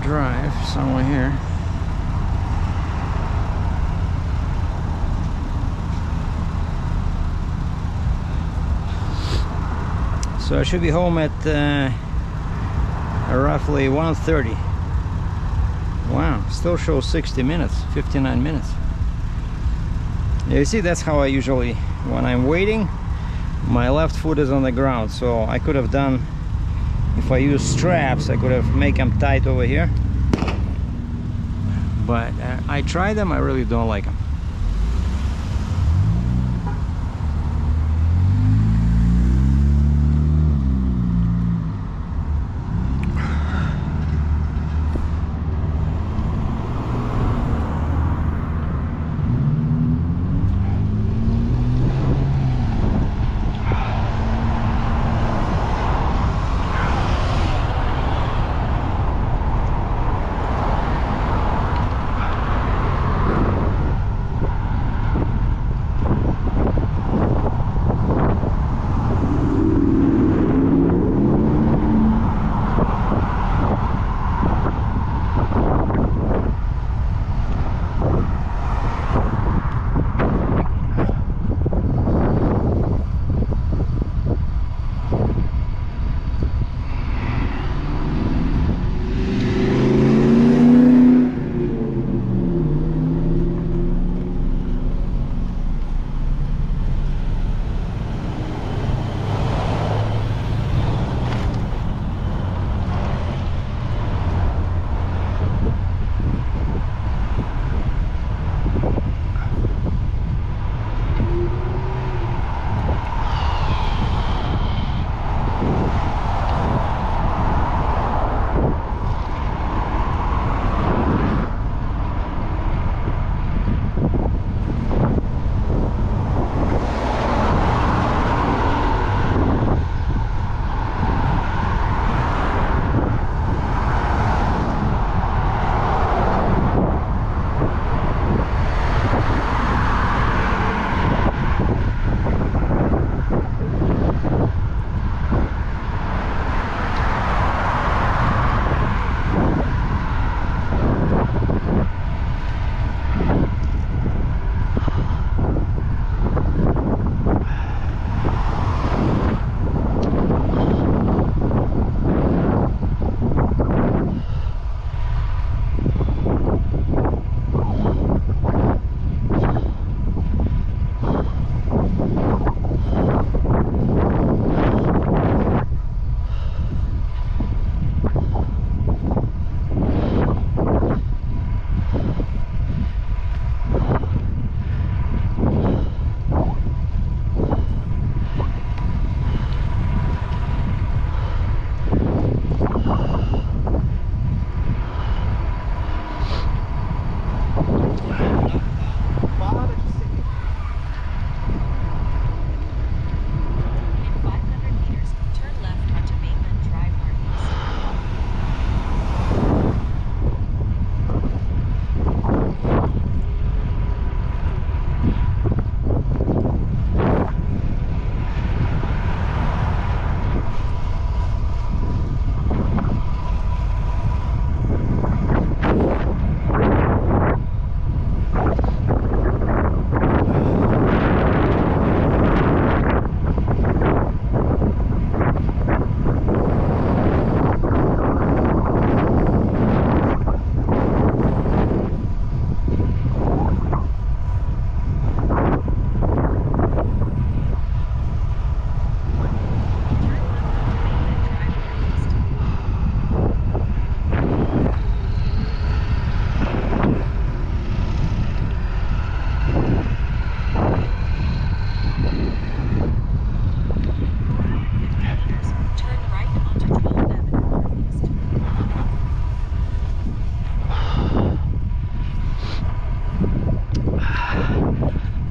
drive somewhere here. So I should be home at roughly 1:30. Wow, still shows 60 minutes, 59 minutes. You see, that's how I usually, when I'm waiting, my left foot is on the ground. So I could have done, if I use straps, I could have make them tight over here. But I tried them, I really don't like them.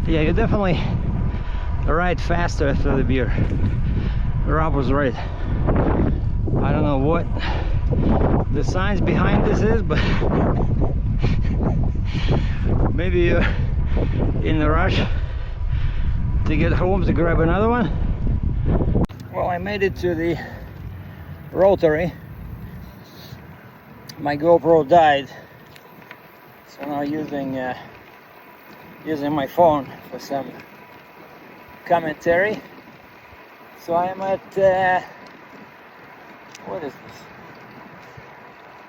Yeah, you definitely ride faster after the beer. Rob was right. I don't know what the science behind this is, but maybe you're in a rush to get home to grab another one. Well, I made it to the rotary. My GoPro died, so now using my phone for some commentary. So I am at what is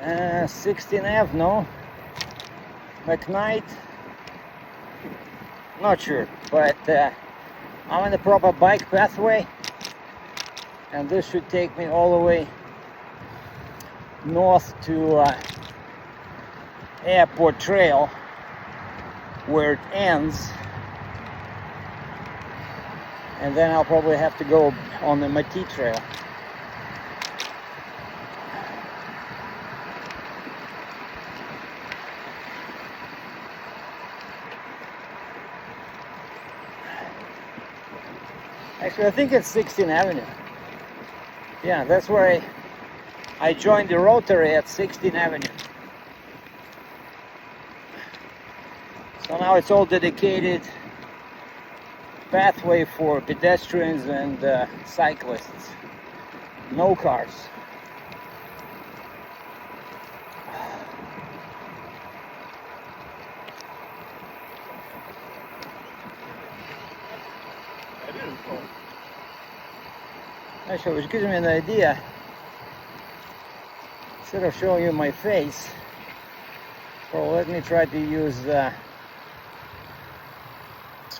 this? 16 Ave, no? McKnight? Not sure, but I'm in the proper bike pathway, and this should take me all the way north to Airport Trail, where it ends, and then I'll probably have to go on the Mati Trail. Actually, I think it's 16th Avenue. Yeah, that's where I joined the Rotary at 16th Avenue. So now it's all dedicated pathway for pedestrians and cyclists. No cars. Actually, which gives me an idea. Instead of showing you my face, well, let me try to use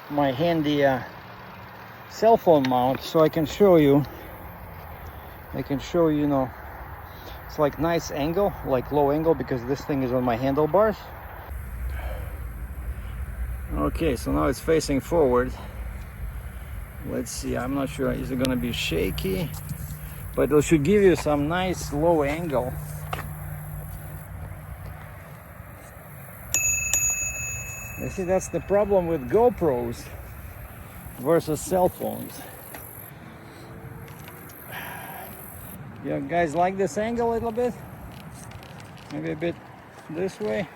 my handy cell phone mount so I can show you. You know, it's like nice angle, like low angle, because this thing is on my handlebars. Okay, so now it's facing forward. Let's see, I'm not sure, is it gonna be shaky? But it should give you some nice low angle. You see, that's the problem with GoPros versus cell phones. You guys like this angle a little bit? Maybe a bit this way.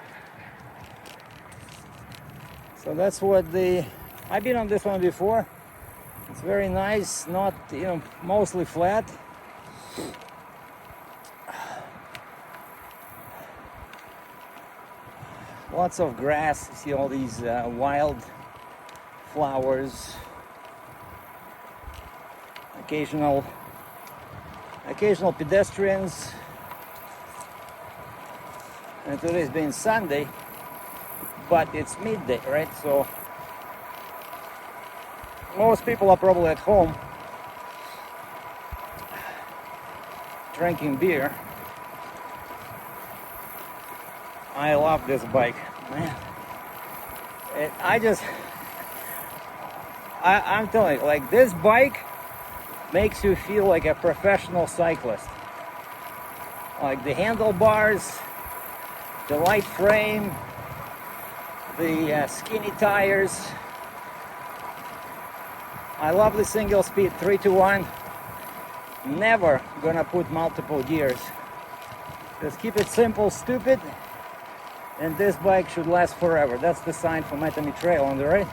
So that's what I've been on this one before. It's very nice, not, you know, mostly flat. Lots of grass. You see all these wild flowers. Occasional pedestrians. And today's been Sunday, but it's midday, right? So most people are probably at home drinking beer. I love this bike, man. I'm telling you, like, this bike makes you feel like a professional cyclist. Like the handlebars, the light frame, the skinny tires. I love the single speed 3-to-1. Never gonna put multiple gears. Just keep it simple, stupid, and this bike should last forever. That's the sign for Metami Trail on the right.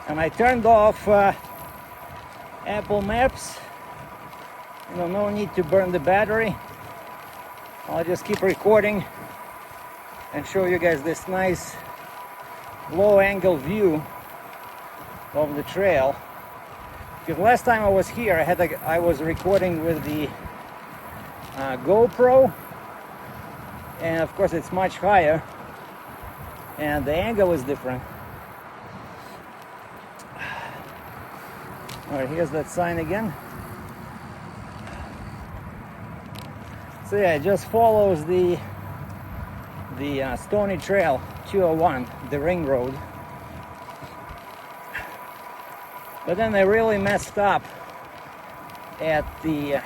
And I turned off Apple Maps. You know, no need to burn the battery. I'll just keep recording and show you guys this nice low angle view of the trail. Because last time I was here, I was recording with the GoPro, and of course it's much higher and the angle is different. All right, here's that sign again. So yeah, it just follows the Stony Trail 201, the ring road. But then they really messed up at the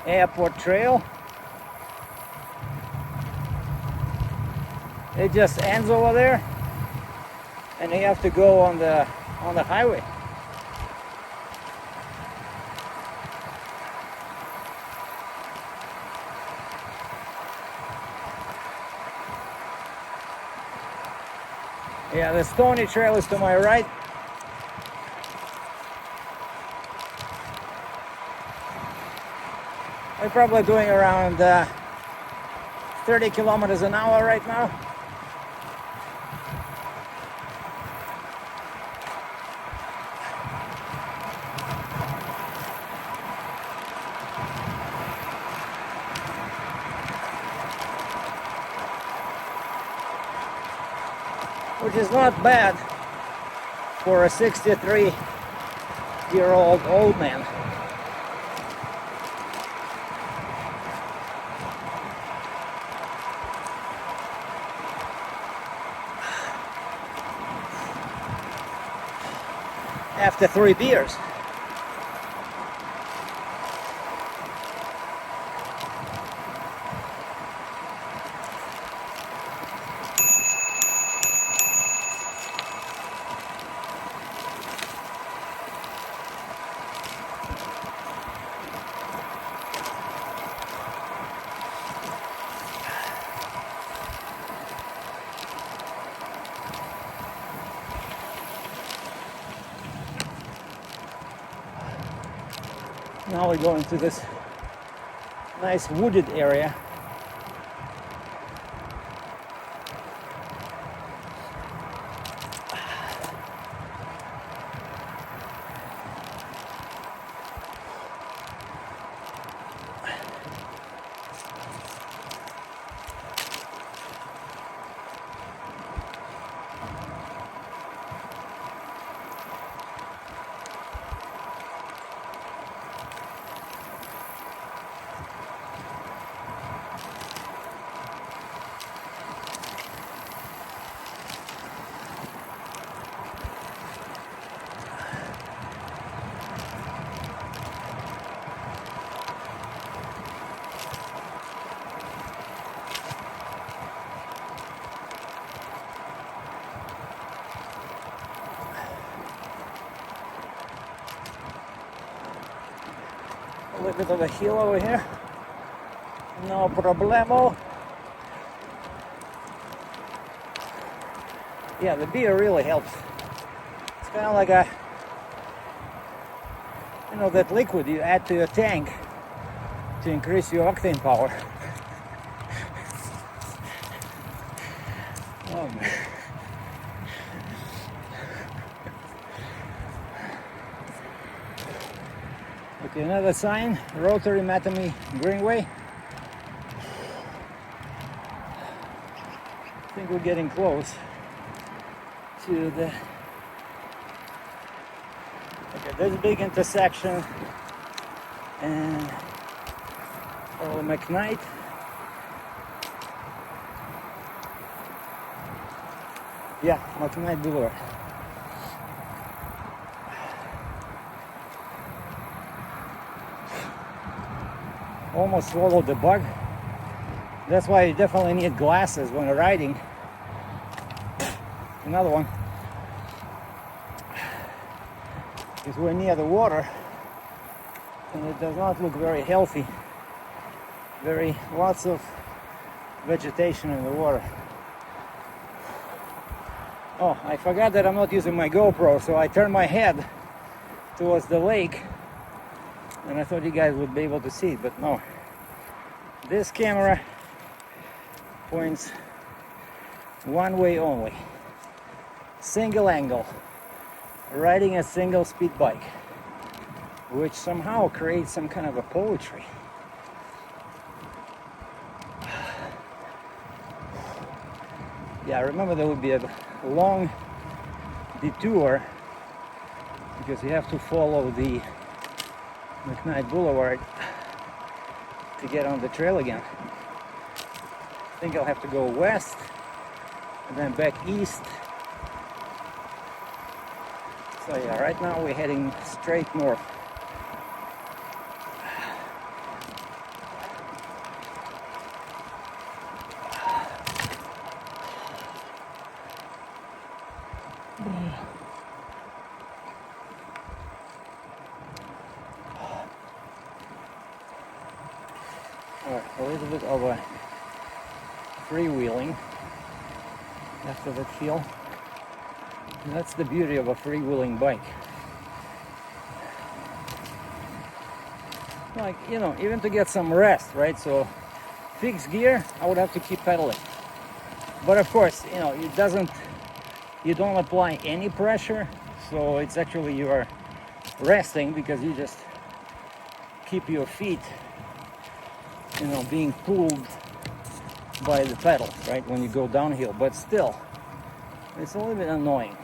Airport Trail. It just ends over there, and you have to go on the highway. Yeah, the Stony Trail is to my right. We're probably doing around 30 kilometers an hour right now. which is not bad for a 63-year-old old man. After 3 beers. Now we go into this nice wooded area. A little bit of a hill over here. No problemo. Yeah, the beer really helps. It's kind of like a, you know, that liquid you add to your tank to increase your octane power. Oh man. Okay, another sign, Rotary Matami Greenway. I think we're getting close to the, okay, this big intersection and McKnight. Yeah, McKnight Boulevard. Almost swallowed the bug. That's why you definitely need glasses when you're riding. Another one. Because we're near the water and it does not look very healthy. Lots of vegetation in the water. Oh, I forgot that I'm not using my GoPro, so I turned my head towards the lake and I thought you guys would be able to see it, but no. This camera points one way only. Single angle. Riding a single speed bike, which somehow creates some kind of a poetry. Yeah, I remember there would be a long detour because you have to follow the McKnight Boulevard to get on the trail again. I think I'll have to go west and then back east. So yeah, right now we're heading straight north. Alright, a little bit of a freewheeling after that hill. And that's the beauty of a freewheeling bike. Like, you know, even to get some rest, right? So fixed gear, I would have to keep pedaling. But of course, you know, you don't apply any pressure, so it's actually you are resting because you just keep your feet, you know, being pulled by the pedal, right, when you go downhill. But still, It's a little bit annoying.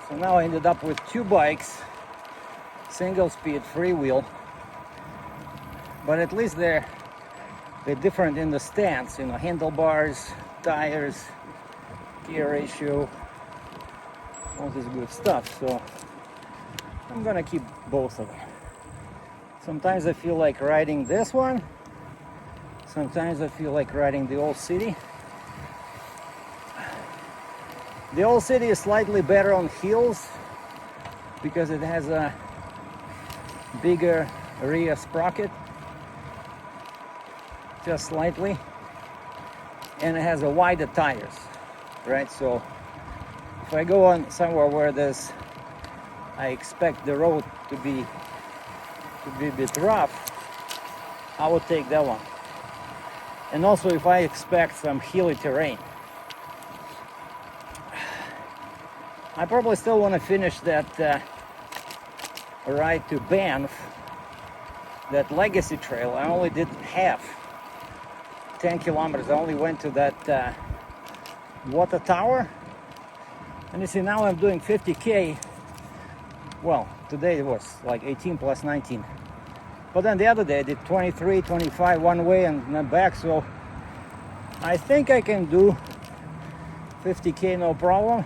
So now I ended up with two bikes, single speed, freewheel, but at least they're different in the stance, you know, handlebars, tires, gear ratio, all this good stuff. So I'm gonna keep both of them. Sometimes I feel like riding this one, sometimes I feel like riding the Old City. The Old City is slightly better on hills because it has a bigger rear sprocket, just slightly, and it has a wider tires, right? So if I go on somewhere where there's, I expect the road to be a bit rough, I would take that one. And also if I expect some hilly terrain. I probably still want to finish that ride to Banff, that legacy trail. I only did half, 10 kilometers. I only went to that water tower. And you see, now I'm doing 50K. Well, today it was like 18 plus 19. But then the other day I did 23, 25 one way and then back. So I think I can do 50K no problem.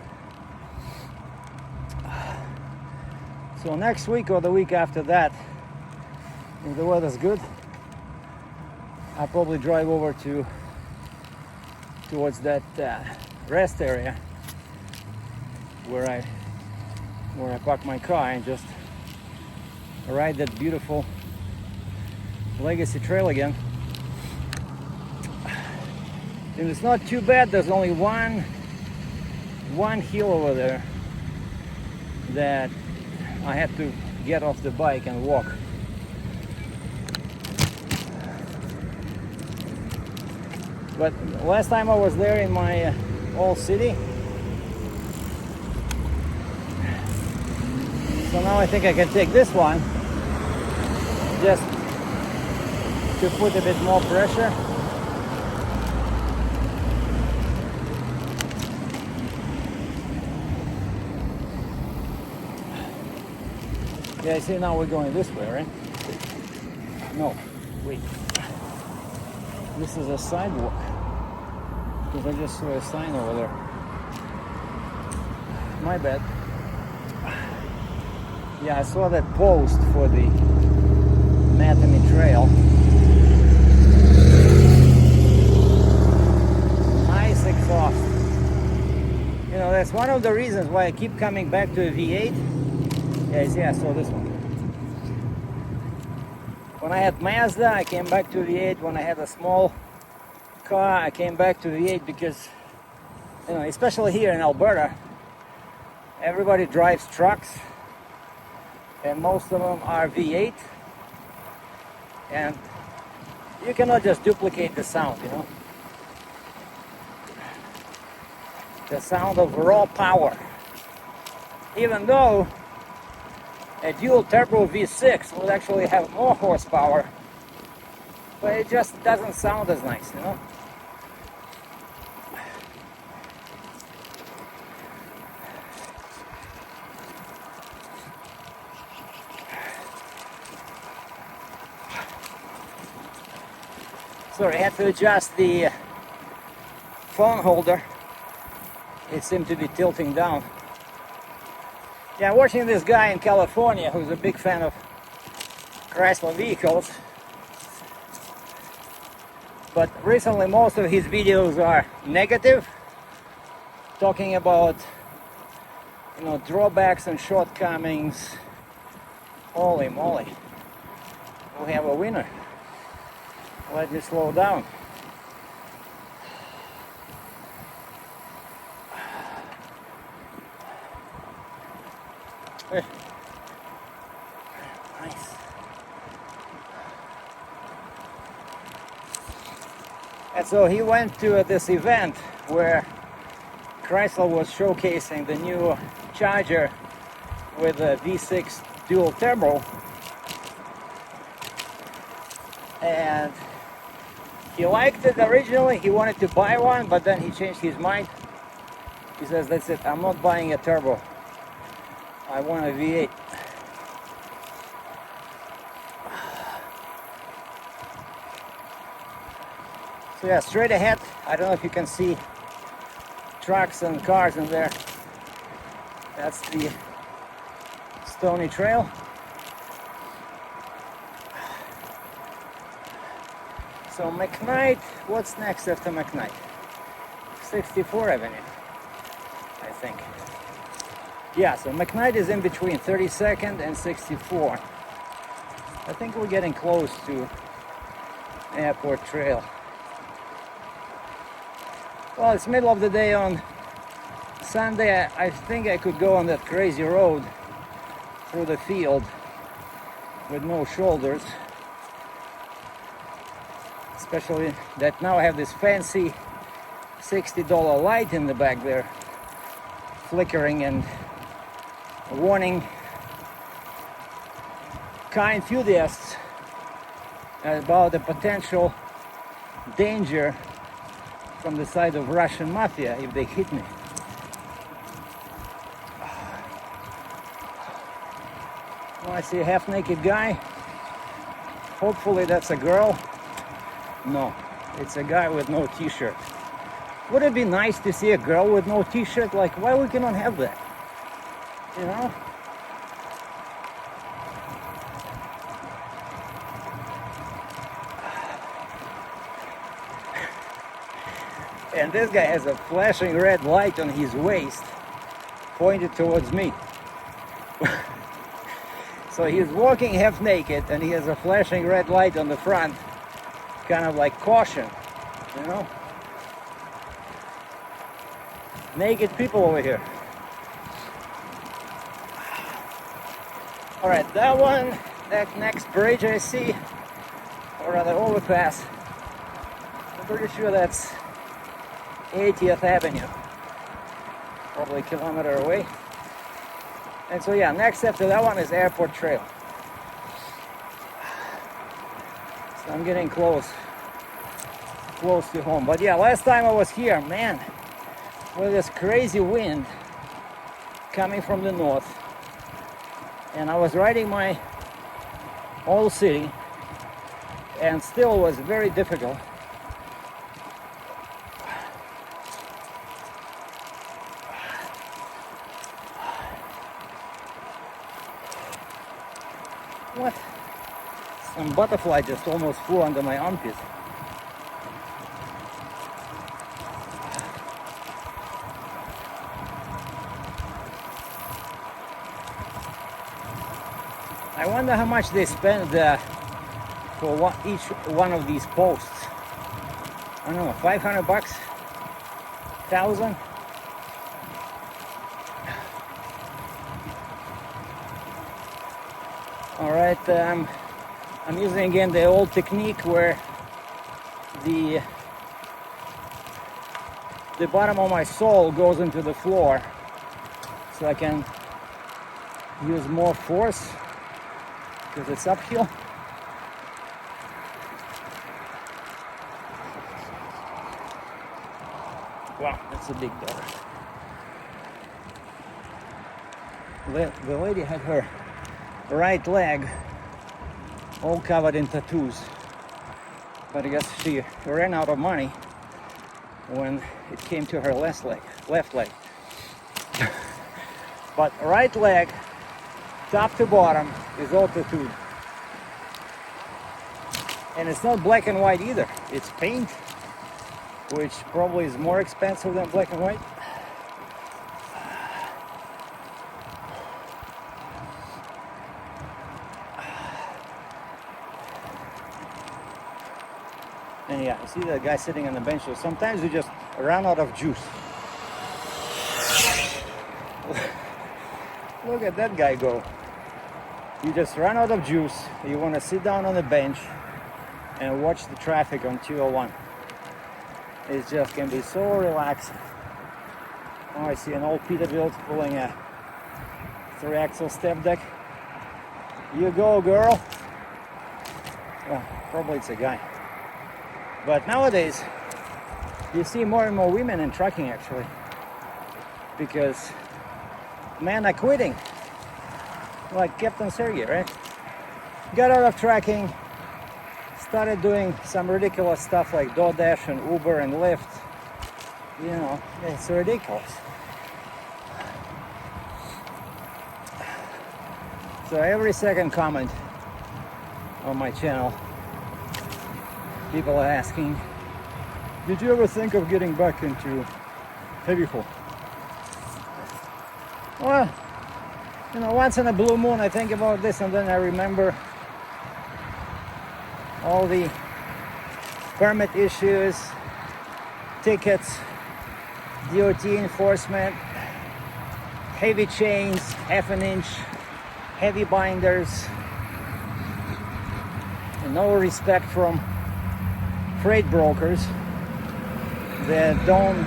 So next week or the week after that, if the weather's good, I'll probably drive over towards that rest area where I park my car and just ride that beautiful legacy trail again. And it's not too bad. There's only one hill over there that I have to get off the bike and walk. But last time I was there in my old city, so now I think I can take this one just to put a bit more pressure. Yeah, see, now we're going this way, right? No, wait. This is a sidewalk. Because I just saw a sign over there. My bad. Yeah, I saw that post for the Anatomy Trail. Nice exhaust. You know, that's one of the reasons why I keep coming back to a V8. Yeah, I saw this one. When I had Mazda, I came back to V8. When I had a small car, I came back to V8 because, you know, especially here in Alberta, everybody drives trucks and most of them are V8, and you cannot just duplicate the sound, you know. The sound of raw power. Even though a dual turbo V6 would actually have more horsepower, but it just doesn't sound as nice, you know. Sorry, I had to adjust the phone holder. It seemed to be tilting down. Yeah, I'm watching this guy in California who's a big fan of Chrysler vehicles. But recently most of his videos are negative, talking about, you know, drawbacks and shortcomings. Holy moly. We have a winner. Let me slow down. Nice. And so he went to this event where Chrysler was showcasing the new Charger with a V6 dual turbo, and He liked it originally, he wanted to buy one, but then he changed his mind. He says, that's it, I'm not buying a turbo. I want a V8. So yeah, straight ahead, I don't know if you can see trucks and cars in there. That's the Stony Trail. So McKnight, what's next after McKnight? 64 Avenue, I think. Yeah, so McKnight is in between 32nd and 64. I think we're getting close to Airport Trail. Well, it's middle of the day on Sunday. I think I could go on that crazy road through the field with no shoulders. Especially that now I have this fancy $60 light in the back there, flickering and warning car enthusiasts about the potential danger from the side of Russian mafia if they hit me. Well, I see a half-naked guy. Hopefully that's a girl. No, it's a guy with no t-shirt. Would it be nice to see a girl with no t-shirt? Like, why we cannot have that? You know? And this guy has a flashing red light on his waist pointed towards me. So he's walking half naked and he has a flashing red light on the front, kind of like caution, you know? Naked people over here. All right, that one, that next bridge I see, or rather overpass, I'm pretty sure that's 80th Avenue, probably a kilometer away. And so yeah, next after that one is Airport Trail. So I'm getting close to home. But yeah, last time I was here, man, with this crazy wind coming from the north, and I was riding my old city, and still was very difficult. What? Some butterfly just almost flew under my armpit. I wonder how much they spend for each one of these posts. I don't know, 500 bucks? 1,000? All right, I'm using again the old technique where the bottom of my sole goes into the floor, so I can use more force because it's uphill. Wow, that's a big dog. The lady had her right leg all covered in tattoos, but I guess she ran out of money when it came to her left leg. But right leg, top to bottom, is all tattooed. And it's not black and white either, it's paint, which probably is more expensive than black and white. And yeah, you see that guy sitting on the bench, so sometimes you just run out of juice. Look at that guy go. You just run out of juice, you want to sit down on the bench and watch the traffic on 201. It just can be so relaxing. Oh, I see an old Peterbilt pulling a 3-axle step deck. You go, girl. Well, probably it's a guy. But nowadays, you see more and more women in trucking actually, because men are quitting, like Captain Sergey, right? Got out of trucking, started doing some ridiculous stuff like DoorDash and Uber and Lyft. You know, it's ridiculous. So every second comment on my channel, people are asking, did you ever think of getting back into heavy haul? Well, you know, once in a blue moon I think about this, and then I remember all the permit issues, tickets, DOT enforcement, heavy chains, half an inch, heavy binders, and no respect from freight brokers that don't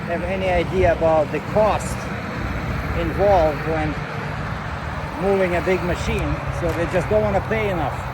have any idea about the cost involved when moving a big machine, so they just don't want to pay enough.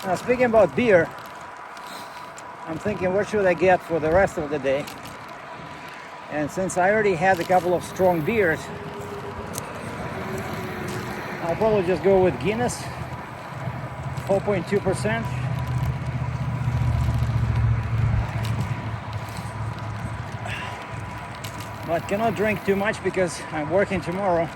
Now, speaking about beer, I'm thinking what should I get for the rest of the day? And since I already had a couple of strong beers, I'll probably just go with Guinness, 4.2%. But cannot drink too much because I'm working tomorrow.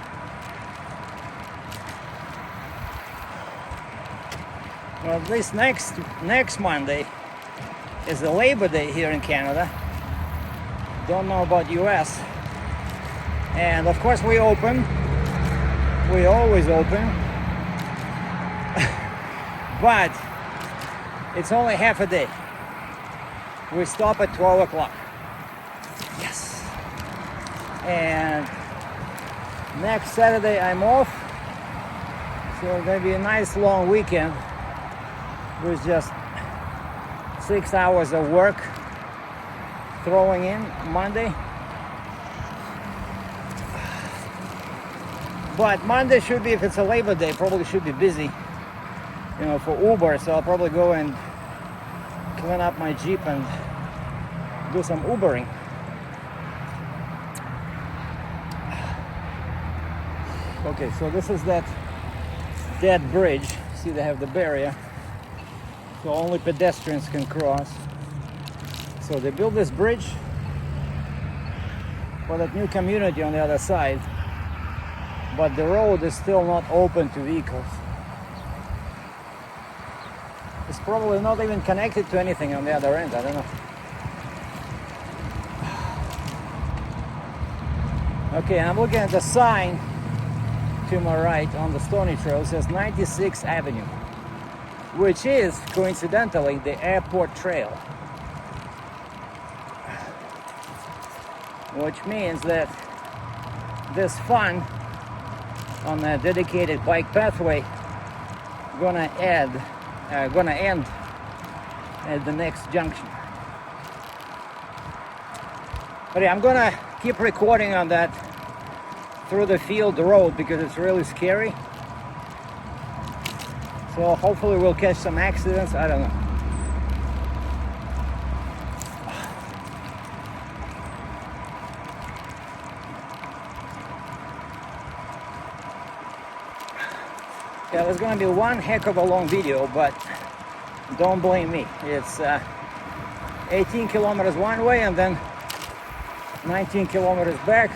Well, at least next Monday is the Labor Day here in Canada. Don't know about US. And of course we open. We always open. But it's only half a day. We stop at 12 o'clock. Yes. And next Saturday I'm off. So it's gonna be a nice long weekend with just 6 hours of work throwing in Monday. But Monday should be, if it's a Labor Day, probably should be busy, you know, for Uber. So I'll probably go and clean up my Jeep and do some Ubering. Okay, so this is that dead bridge. See, they have the barrier, so only pedestrians can cross. So they built this bridge for that new community on the other side, but the road is still not open to vehicles. It's probably not even connected to anything on the other end, I don't know. Okay, I'm looking at the sign to my right on the Stony Trail. It says 96th Avenue, which is coincidentally the airport trail, which means that this fun on a dedicated bike pathway gonna end at the next junction. But yeah, I'm gonna keep recording on that through the field road because it's really scary. So hopefully we'll catch some accidents, I don't know. Yeah, there's gonna be one heck of a long video, but don't blame me. It's 18 kilometers one way and then 19 kilometers back.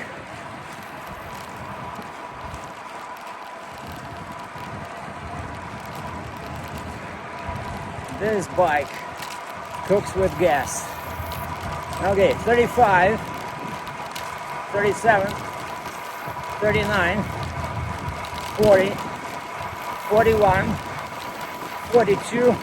This bike cooks with gas. Okay, 35, 37, 39, 40, 41, 42.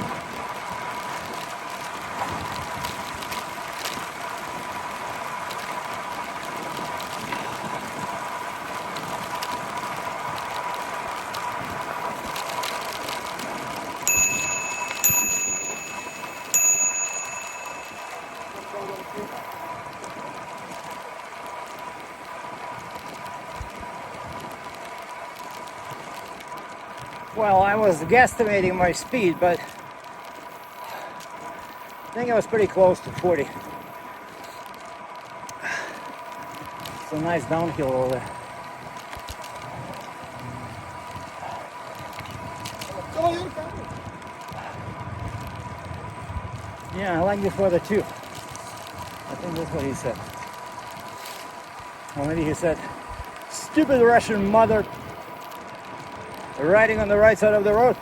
Well, I was guesstimating my speed, but I think I was pretty close to 40. It's a nice downhill over there. Yeah, I like this weather too. I think that's what he said. Or maybe he said, stupid Russian mother riding on the right side of the road.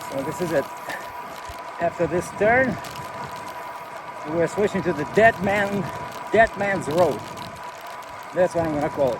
So this is it. After this turn, we're switching to the dead man's road. That's what I'm gonna call it.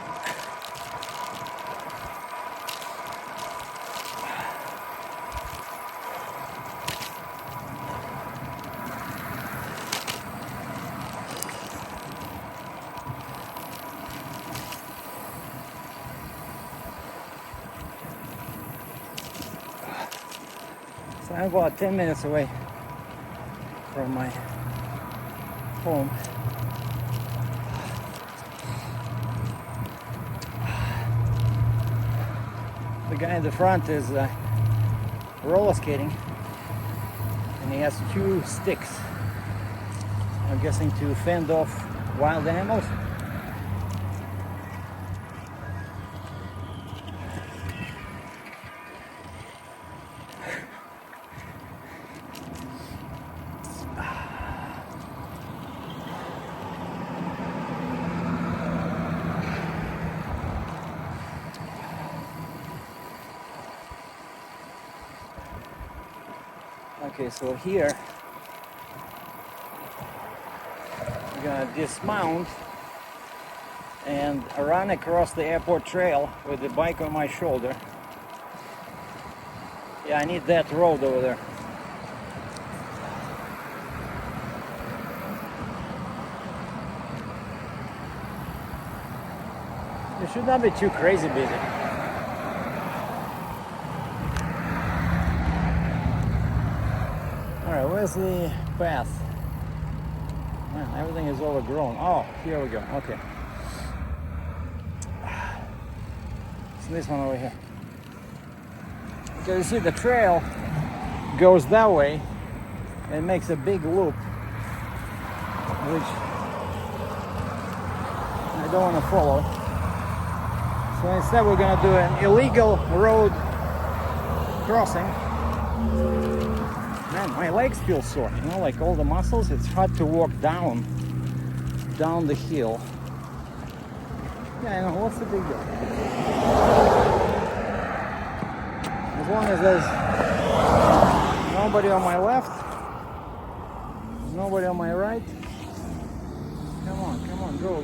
So I'm about 10 minutes away from my home. The guy in the front is roller skating, and he has 2 sticks. I'm guessing to fend off wild animals. Okay, so here we're gonna dismount and run across the airport trail with the bike on my shoulder. Yeah, I need that road over there. It should not be too crazy busy. Alright, where's the path? Man, everything is overgrown. Oh, here we go. Okay. So this one over here. Okay, you see the trail goes that way and makes a big loop, which I don't want to follow. So instead we're going to do an illegal road crossing. Man, my legs feel sore, you know, like all the muscles. It's hard to walk down the hill. Yeah, I know, what's the big deal? As long as there's nobody on my left, nobody on my right. Come on, go.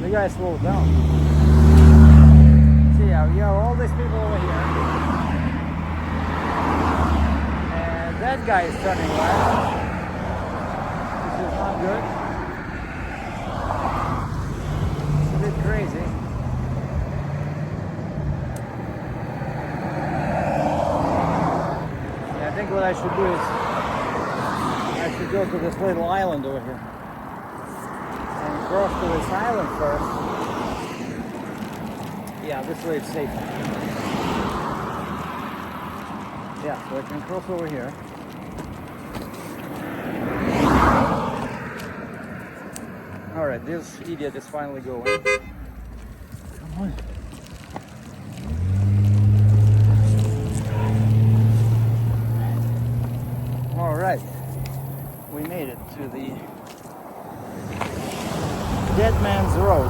The guy slowed down. See, yeah, you have all these people over here. That guy is turning left, which is not good. It's a bit crazy. Yeah, I think what I should do is I should go to this little island over here and cross to this island first. Yeah, this way it's safer. Yeah, so I can cross over here. Alright, this idiot is finally going. Come on. Alright, we made it to the Dead Man's Road.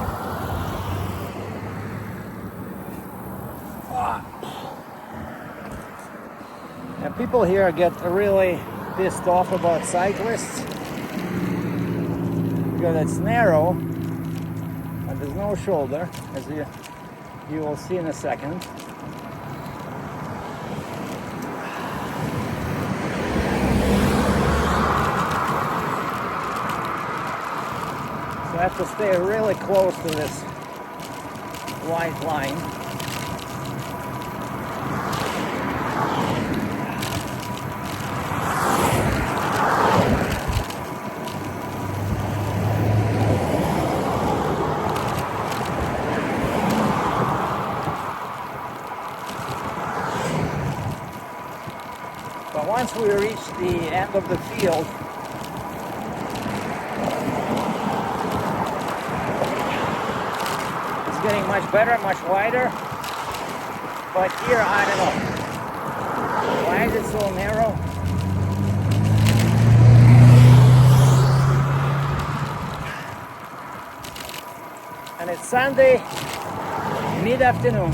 People here get really pissed off about cyclists because it's narrow and there's no shoulder, as you will see in a second. So I have to stay really close to this white line. But once we reach the end of the field, it's getting much better, much wider. But here, I don't know. Why is it so narrow? And it's Sunday, mid-afternoon.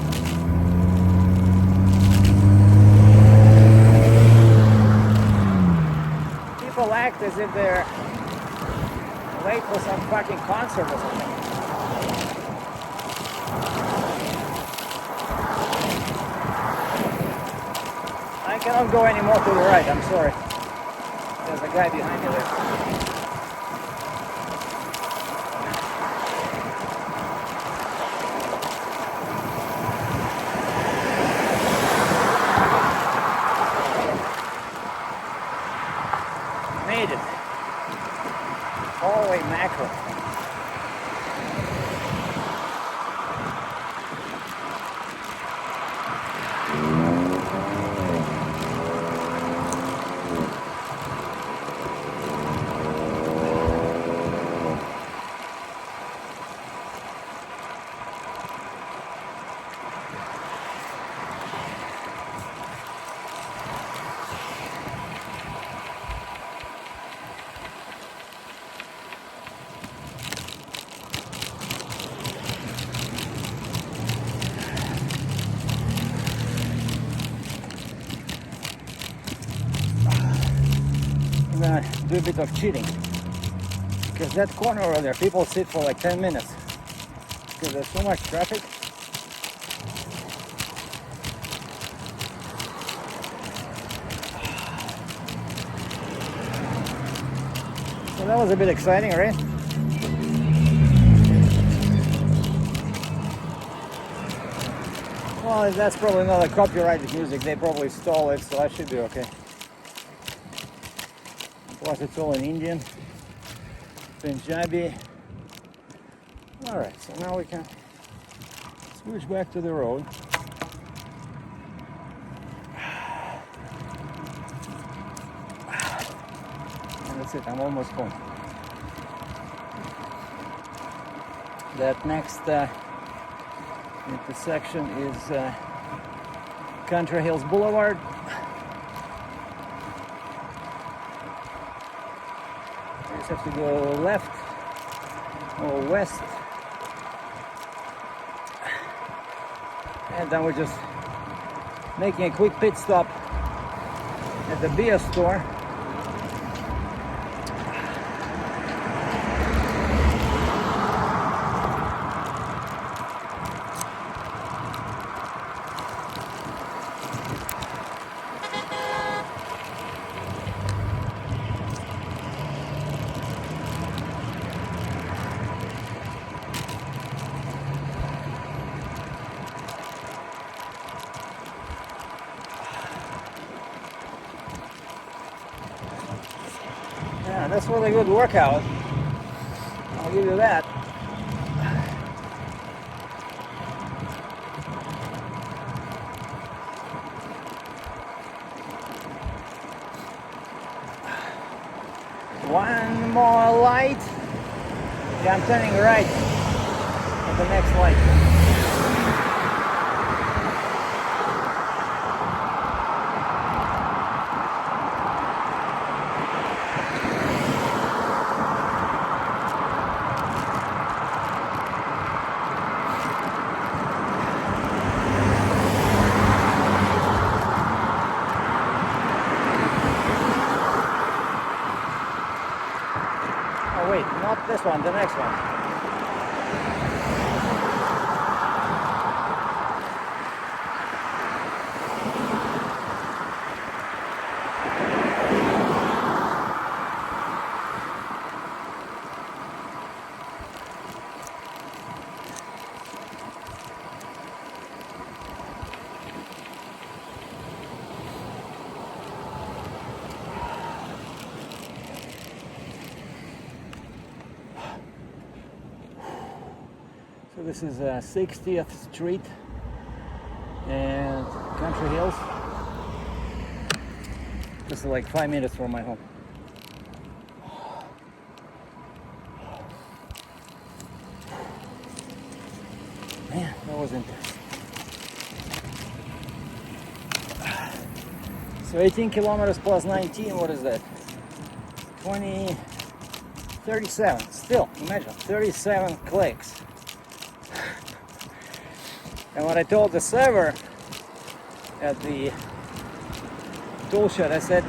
People act as if they're late for some fucking concert or something. I cannot go any more to the right, I'm sorry. There's a guy behind me there. Made it. Holy mackerel. I'm gonna do a bit of cheating because that corner over there, people sit for like 10 minutes because there's so much traffic. So that was a bit exciting, right? Well, that's probably not a copyrighted music. They probably stole it, so I should be okay. Plus it's all in Indian, Punjabi. Alright, so now we can switch back to the road. And that's it, I'm almost home. That next intersection is Country Hills Boulevard. Have to go left or west, and then we're just making a quick pit stop at the beer store. Yeah, that's really good workout. I'll give you that. One more light. Yeah, I'm turning right at the next light. one, the next one. So this is 60th Street and Country Hills. This is like 5 minutes from my home. Man, that was intense. So 18 kilometers plus 19, what is that? 37. Still, imagine, 37 clicks. And what I told the server at the Toolshed, I said,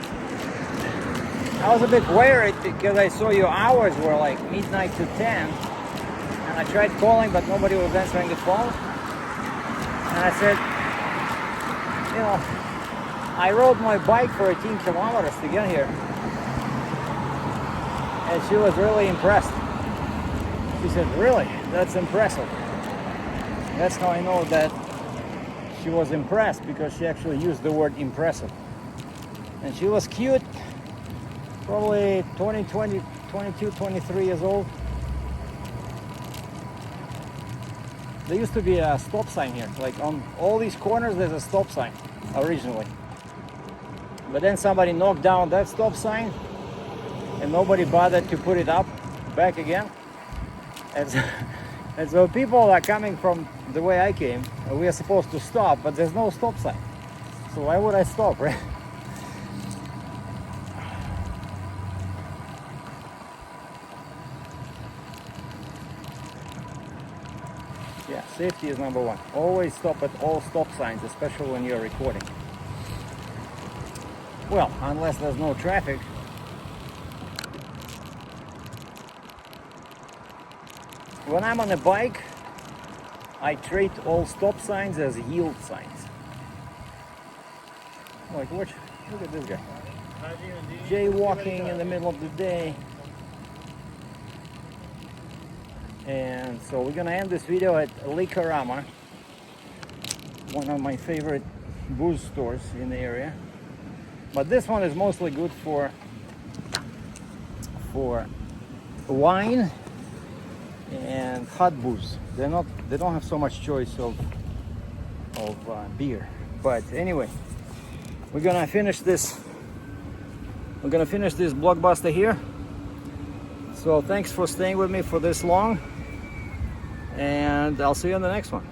I was a bit worried because I saw your hours were like midnight to 10. And I tried calling, but nobody was answering the phone. And I said, you know, I rode my bike for 18 kilometers to get here. And she was really impressed. She said, really? That's impressive. That's how I know that she was impressed, because she actually used the word impressive. And she was cute, probably 22, 23 years old. There used to be a stop sign here. Like on all these corners there's a stop sign originally. But then somebody knocked down that stop sign and nobody bothered to put it up back again. And so people are coming from the way I came. We are supposed to stop, but there's no stop sign. So why would I stop, right? Yeah, safety is number one. Always stop at all stop signs, especially when you're recording. Well, unless there's no traffic. When I'm on a bike, I treat all stop signs as yield signs. Like, look at this guy. Jaywalking in the middle of the day. And so we're gonna end this video at Liquorama, one of my favorite booze stores in the area. But this one is mostly good for wine and hot booze. They don't have so much choice of beer. But anyway, we're gonna finish this blockbuster here. So thanks for staying with me for this long, and I'll see you on the next one.